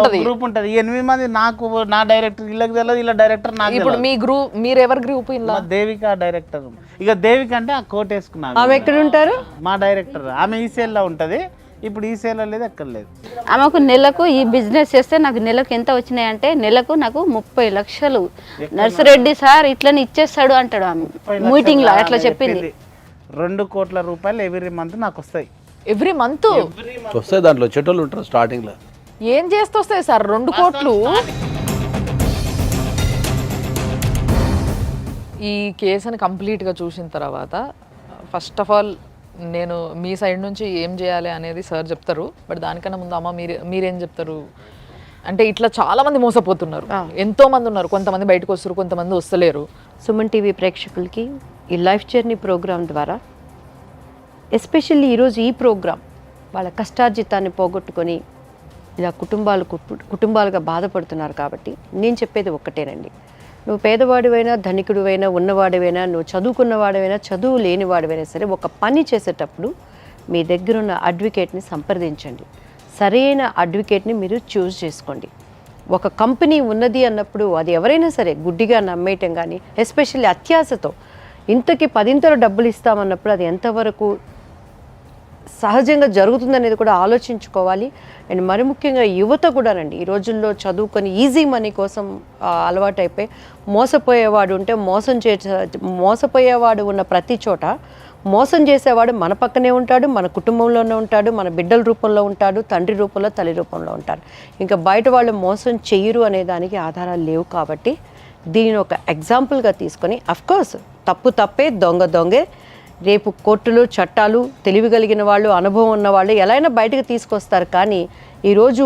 ఉంటుంది. ఈ 8 మంది నాకు, నా డైరెక్టర్ వీళ్ళకి తెలియదు, ఇలా డైరెక్టర్ నాకు. ఇప్పుడు మీ గ్రూప్, మీరు ఎవరి గ్రూప్? ఇలా దేవిక డైరెక్టర్. ఇక దేవిక అంటే ఆ కోట్ వేసుకున్నాను. ఆమె ఎక్కడ ఉంటారు? మా డైరెక్టర్. ఆమె ఈ సేల్లో ఉంటుంది. ఇప్పుడు ఈ సేల్లో లేదు, ఎక్కడ లేదు. ఆమెకు నెలకు ఈ బిజినెస్ చేస్తే నాకు నెలకు ఎంత వచ్చినాయంటే, నెలకు నాకు 30 లక్షలు నర్సిరెడ్డి సార్ ఇట్లని ఇచ్చేస్తాడు అంటాడు. ఆమె మీటింగ్ లో అట్లా చెప్పింది. 2 కోట్ల రూపాయలు ఎవ్రీ మంత్ నాకు వస్తాయి. ఎవ్రీ మంత్ వస్తాయి. దాంట్లో చెట్టులు ఉంటారు స్టార్టింగ్లో. ఏం చేస్తూ వస్తాయి సార్ 2 కోట్లు? ఈ కేసుని కంప్లీట్గా చూసిన తర్వాత ఫస్ట్ ఆఫ్ ఆల్ నేను మీ సైడ్ నుంచి ఏం చేయాలి అనేది సార్ చెప్తారు. బట్ దానికన్నా ముందు అమ్మ మీరేం చెప్తారు? అంటే ఇట్లా చాలా మంది మోసపోతున్నారు, ఎంతో మంది ఉన్నారు. కొంతమంది బయటకు వస్తారు, కొంతమంది వస్తలేరు. సుమన్ టీవీ ప్రేక్షకులకి ఈ లైఫ్ జర్నీ ప్రోగ్రాం ద్వారా, ఎస్పెషల్లీ ఈరోజు ఈ ప్రోగ్రాం వాళ్ళ కష్టార్జితాన్ని పోగొట్టుకొని ఇలా కుటుంబాలుగా బాధపడుతున్నారు కాబట్టి నేను చెప్పేది ఒక్కటేనండి. నువ్వు పేదవాడివైనా, ధనికుడివైనా, ఉన్నవాడివైనా, నువ్వు చదువుకున్నవాడివైనా, చదువు లేనివాడివైనా సరే, ఒక పని చేసేటప్పుడు మీ దగ్గరున్న అడ్వకేట్ని సంప్రదించండి. సరైన అడ్వకేట్ని మీరు చూస్ చేసుకోండి. ఒక కంపెనీ ఉన్నది అన్నప్పుడు అది ఎవరైనా సరే గుడ్డిగా నమ్మేయటం కానీ, ఎస్పెషల్లీ అత్యాశతో ఇంతకి 10 డబ్బులు ఇస్తామన్నప్పుడు అది ఎంతవరకు సహజంగా జరుగుతుందనేది కూడా ఆలోచించుకోవాలి. అండ్ మరి ముఖ్యంగా యువత కూడానండి, ఈ రోజుల్లో చదువుకొని ఈజీ మనీ కోసం అలవాటు అయిపోయి మోసపోయేవాడు ఉంటే, మోసపోయేవాడు ఉన్న ప్రతి చోట మోసం చేసేవాడు మన పక్కనే ఉంటాడు, మన కుటుంబంలోనే ఉంటాడు, మన బిడ్డల రూపంలో ఉంటాడు, తండ్రి రూపంలో, తల్లి రూపంలో ఉంటాడు. ఇంకా బయట వాళ్ళు మోసం చెయ్యరు అనే దానికి ఆధారాలు లేవు. కాబట్టి దీనిని ఒక ఎగ్జాంపుల్గా తీసుకొని, అఫ్కోర్స్ తప్పు తప్పే, దొంగ దొంగే, రేపు కోర్టులు, చట్టాలు, తెలివిగలిగిన వాళ్ళు, అనుభవం ఉన్న వాళ్ళు ఎలా అయినా బయటకు తీసుకొస్తారు. కానీ ఈరోజు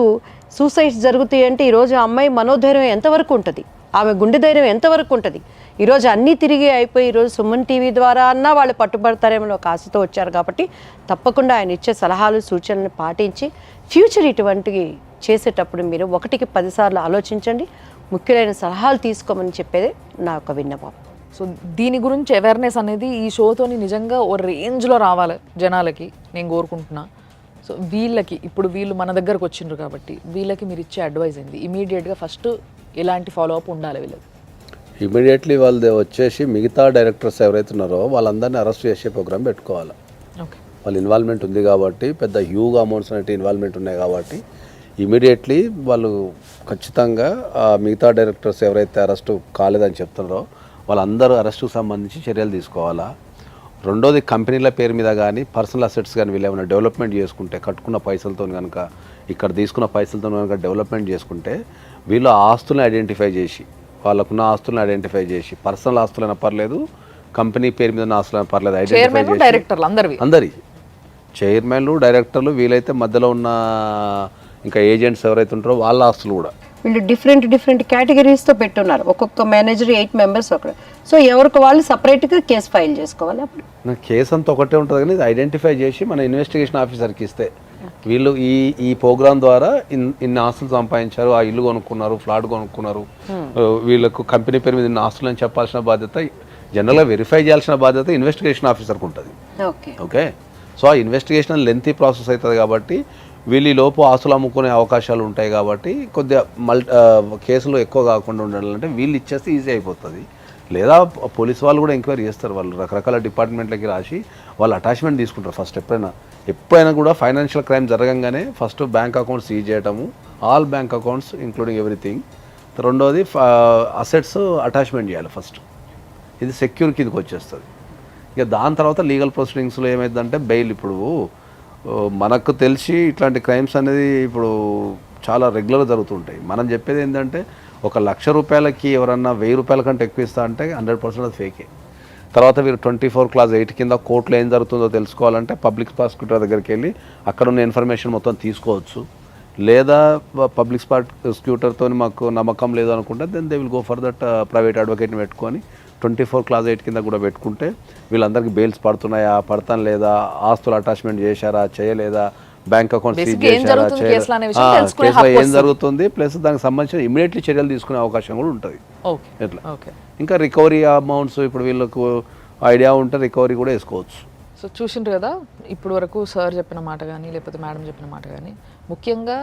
సూసైడ్స్ జరుగుతాయి అంటే ఈరోజు అమ్మాయి మనోధైర్యం ఎంతవరకు ఉంటుంది, ఆమె గుండె ధైర్యం ఎంతవరకు ఉంటుంది? ఈరోజు అన్నీ తిరిగి అయిపోయి ఈరోజు సుమన్ టీవీ ద్వారా అన్నా వాళ్ళు పట్టుబడతారేమో ఒక ఆశతో వచ్చారు. కాబట్టి తప్పకుండా ఆయన ఇచ్చే సలహాలు, సూచనలు పాటించి ఫ్యూచర్ ఇటువంటివి చేసేటప్పుడు మీరు 1కి 10 సార్లు ఆలోచించండి. ముఖ్యమైన సలహాలు తీసుకోమని చెప్పేదే నా ఒక విన్నపం. సో దీని గురించి అవేర్నెస్ అనేది ఈ షోతోని నిజంగా ఓ రేంజ్లో రావాలి జనాలకి, నేను కోరుకుంటున్నా. సో వీళ్ళకి ఇప్పుడు వీళ్ళు మన దగ్గరకు వచ్చిండ్రు కాబట్టి వీళ్ళకి మీరు ఇచ్చే అడ్వైజ్ ఏంది? ఇమీడియట్గా ఫస్ట్ ఎలాంటి ఫాలో అప్ ఉండాలి వీళ్ళకి? ఇమీడియట్లీ వాళ్ళు వచ్చేసి మిగతా డైరెక్టర్స్ ఎవరైతే ఉన్నారో వాళ్ళందరినీ అరెస్ట్ చేసే ప్రోగ్రామ్ పెట్టుకోవాలి. ఓకే, వాళ్ళ ఇన్వాల్వ్మెంట్ ఉంది కాబట్టి, పెద్ద హ్యూజ్ అమౌంట్స్ అనేవి ఇన్వాల్వ్మెంట్ ఉన్నాయి కాబట్టి ఇమీడియట్లీ వాళ్ళు ఖచ్చితంగా మిగతా డైరెక్టర్స్ ఎవరైతే అరెస్టు కాలేదని చెప్తున్నారో వాళ్ళందరూ అరెస్టుకు సంబంధించి చర్యలు తీసుకోవాలా. రెండోది, కంపెనీల పేరు మీద కానీ పర్సనల్ అసెట్స్ కానీ వీళ్ళు ఏమైనా డెవలప్మెంట్ చేసుకుంటే, కట్టుకున్న పైసలతో కనుక, ఇక్కడ తీసుకున్న పైసలతో కనుక డెవలప్మెంట్ చేసుకుంటే వీళ్ళు ఆస్తులను ఐడెంటిఫై చేసి, వాళ్ళకున్న ఆస్తులను ఐడెంటిఫై చేసి, పర్సనల్ ఆస్తులైనా పర్లేదు, కంపెనీ పేరు మీద ఉన్న ఆస్తులైనా పర్లేదు, ఐడెంటిఫై చేసి డైరెక్టర్లు అందరి చైర్మన్లు డైరెక్టర్లు వీలైతే మధ్యలో ఉన్న ఇంకా ఏజెంట్స్ ఎవరైతే ఉంటారో వాళ్ళ ఆస్తులు కూడా. వీళ్ళు డిఫరెంట్ కేటగిరీస్తో పెట్టున్నారు. ఒక్కొక్క మేనేజర్ 8 మెంబర్స్ ఒకరు. సో ఎవరికి వాళ్ళు సపరేట్గా కేసు ఫైల్ చేసుకోవాలి. అప్పుడు కేసు అంతా ఒకటే ఉంటుంది కానీ ఇది ఐడెంటిఫై చేసి మన ఇన్వెస్టిగేషన్ ఆఫీసర్కి ఇస్తే వీళ్ళు ఈ ప్రోగ్రామ్ ద్వారా ఇన్ని ఆస్తులు సంపాదించారు, ఆ ఇల్లు కొనుక్కున్నారు, ఫ్లాట్ కొనుక్కున్నారు, వీళ్ళకు కంపెనీ పేరు మీద ఇన్ని ఆస్తులు అని చెప్పాల్సిన బాధ్యత, జనరల్గా వెరిఫై చేయాల్సిన బాధ్యత ఇన్వెస్టిగేషన్ ఆఫీసర్కి ఉంటుంది. ఓకే, సో ఆ ఇన్వెస్టిగేషన్ లెంతీ ప్రాసెస్ అవుతుంది కాబట్టి వీళ్ళు లోపు ఆస్తులు అమ్ముకునే అవకాశాలు ఉంటాయి కాబట్టి కొద్దిగా కేసులు ఎక్కువ కాకుండా ఉండాలంటే వీళ్ళు ఇచ్చేస్తే ఈజీ అయిపోతుంది. లేదా పోలీస్ వాళ్ళు కూడా ఎంక్వైరీ చేస్తారు. వాళ్ళు రకరకాల డిపార్ట్మెంట్లకి రాసి వాళ్ళు అటాచ్మెంట్ తీసుకుంటారు. ఫస్ట్ ఎప్పుడైనా కూడా ఫైనాన్షియల్ క్రైమ్ జరగంగానే ఫస్ట్ బ్యాంక్ అకౌంట్స్ సీజ్ చేయటము, all bank accounts including everything. రెండోది అసెట్స్ అటాచ్మెంట్ చేయాలి ఫస్ట్. ఇది సెక్యూర్ కిందకి వచ్చేస్తుంది. ఇక దాని తర్వాత లీగల్ ప్రొసీడింగ్స్లో ఏమైందంటే బెయిల్. ఇప్పుడు మనకు తెలిసి ఇట్లాంటి క్రైమ్స్ అనేది ఇప్పుడు చాలా రెగ్యులర్గా జరుగుతుంటాయి. మనం చెప్పేది ఏంటంటే 1,00,000 రూపాయలకి ఎవరన్నా 1000 రూపాయల కంటే ఎక్కువ ఇస్తా అంటే 100% అది ఫేకే. తర్వాత మీరు 24 Clause 8 కింద కోర్టులో ఏం జరుగుతుందో తెలుసుకోవాలంటే పబ్లిక్ ప్రాసిక్యూటర్ దగ్గరికి వెళ్ళి అక్కడ ఉన్న ఇన్ఫర్మేషన్ మొత్తం తీసుకోవచ్చు. లేదా పబ్లిక్ ప్రాసిక్యూటర్తో మాకు నమ్మకం లేదు అనుకుంటే then they will go for that private అడ్వకేట్ని పెట్టుకొని 24 Clause 8 కింద కూడా పెట్టుకుంటే వీళ్ళందరికీ బెయిల్స్ పడుతున్నాయా, పడతాను లేదా, ఆస్తులు అటాచ్మెంట్ చేశారా, చేయలేదా, బ్యాంక్ అకౌంట్ సీజ్ చేశారా, కేసులో ఏం జరుగుతుంది, ప్లస్ దానికి సంబంధించిన ఇమీడియట్లీ చర్యలు తీసుకునే అవకాశం కూడా ఉంటుంది. ఎట్లా ఇంకా రికవరీ అమౌంట్స్ ఇప్పుడు వీళ్ళకు ఐడియా ఉంటే రికవరీ కూడా వేసుకోవచ్చు. సో చూసిండ్రు కదా ఇప్పుడు వరకు సార్ చెప్పిన మాట కానీ లేకపోతే మేడం చెప్పిన మాట కానీ, ముఖ్యంగా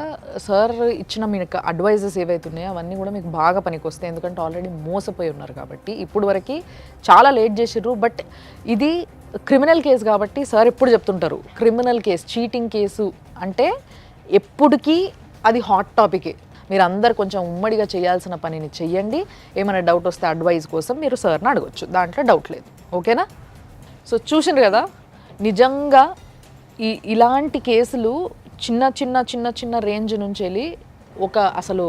సార్ ఇచ్చిన మీకు అడ్వైజెస్ ఏవైతే ఉన్నాయో అవన్నీ కూడా మీకు బాగా పనికొస్తాయి. ఎందుకంటే ఆల్రెడీ మోసపోయి ఉన్నారు కాబట్టి. ఇప్పుడు వరకు చాలా లేట్ చేసిర్రు. బట్ ఇది క్రిమినల్ కేసు కాబట్టి సార్ ఎప్పుడు చెప్తుంటారు, క్రిమినల్ కేసు, చీటింగ్ కేసు అంటే ఎప్పటికీ అది హాట్ టాపికే. మీరు అందరు కొంచెం ఉమ్మడిగా చేయాల్సిన పనిని చెయ్యండి. ఏమైనా డౌట్ వస్తే అడ్వైజ్ కోసం మీరు సార్ని అడగచ్చు, దాంట్లో డౌట్ లేదు. ఓకేనా? సో చూసిండ్రు కదా, నిజంగా ఇలాంటి కేసులు చిన్న చిన్న చిన్న చిన్న రేంజ్ నుంచి వెళ్ళి ఒక అసలు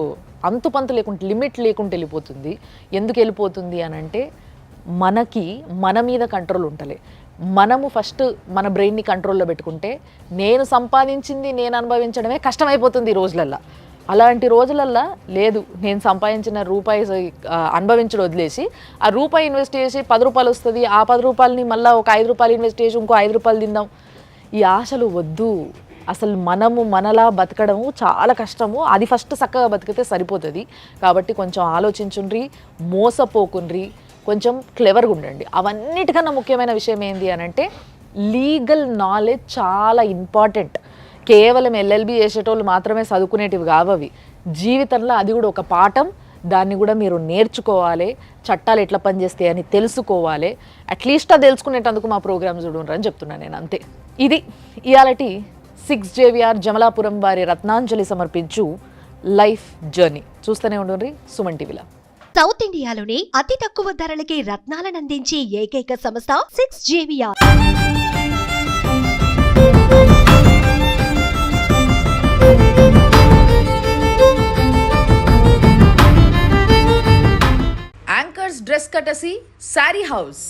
అంతుపంతు లేకుండా లిమిట్ లేకుండా వెళ్ళిపోతుంది. ఎందుకు వెళ్ళిపోతుంది అని అంటే మన మీద కంట్రోల్ ఉంటలే. మనము ఫస్ట్ మన బ్రెయిన్ని కంట్రోల్లో పెట్టుకుంటే నేను సంపాదించింది నేను అనుభవించడమే కష్టమైపోతుంది ఈ రోజులల్లో. అలాంటి రోజులల్లో లేదు, నేను సంపాదించిన రూపాయి అనుభవించడం వదిలేసి ఆ రూపాయి ఇన్వెస్ట్ చేసి 10 రూపాయలు వస్తుంది, ఆ 10 రూపాయలని మళ్ళీ ఒక 5 రూపాయలు ఇన్వెస్ట్ చేసి ఇంకో 5 రూపాయలు తిందాం. ఈ ఆశలు వద్దు. అసలు మనలా బతకడము చాలా కష్టము. అది ఫస్ట్ చక్కగా బతికితే సరిపోతుంది. కాబట్టి కొంచెం ఆలోచించుండ్రి, మోసపోకుండ్రి, కొంచెం క్లెవర్గా ఉండండి. అవన్నిటికన్నా ముఖ్యమైన విషయం ఏంటి అని అంటే లీగల్ నాలెడ్జ్ చాలా ఇంపార్టెంట్. కేవలం LLB చేసేటోళ్ళు మాత్రమే చదువుకునేటివి కావవి. జీవితంలో అది కూడా ఒక పాఠం. దాన్ని కూడా మీరు నేర్చుకోవాలి. చట్టాలు ఎట్లా పనిచేస్తాయి అని తెలుసుకోవాలి. అట్లీస్ట్ అది తెలుసుకునేటందుకు మా ప్రోగ్రామ్ చూడండి అని చెప్తున్నాను నేను, అంతే. ఇది ఇయాలటి 6 JVR జమలాపురం వారి రత్నాంజలి సమర్పించు లైఫ్ జర్నీ. చూస్తూనే ఉండండి సుమన్ టీవీలో. సౌత్ ఇండియాలోనే అతి తక్కువ ధరలకి రత్నాలను అందించే ఏకైక సంస్థ 6 JVR. యాంకర్స్ డ్రెస్ కటసి sari house,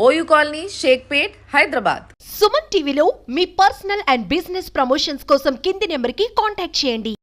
OU colony, Shaikpet, Hyderabad. Suman టీవీలో మీ పర్సనల్ అండ్ బిజినెస్ ప్రమోషన్స్ కోసం కింది నెంబర్కి కాంటాక్ట్ చేయండి.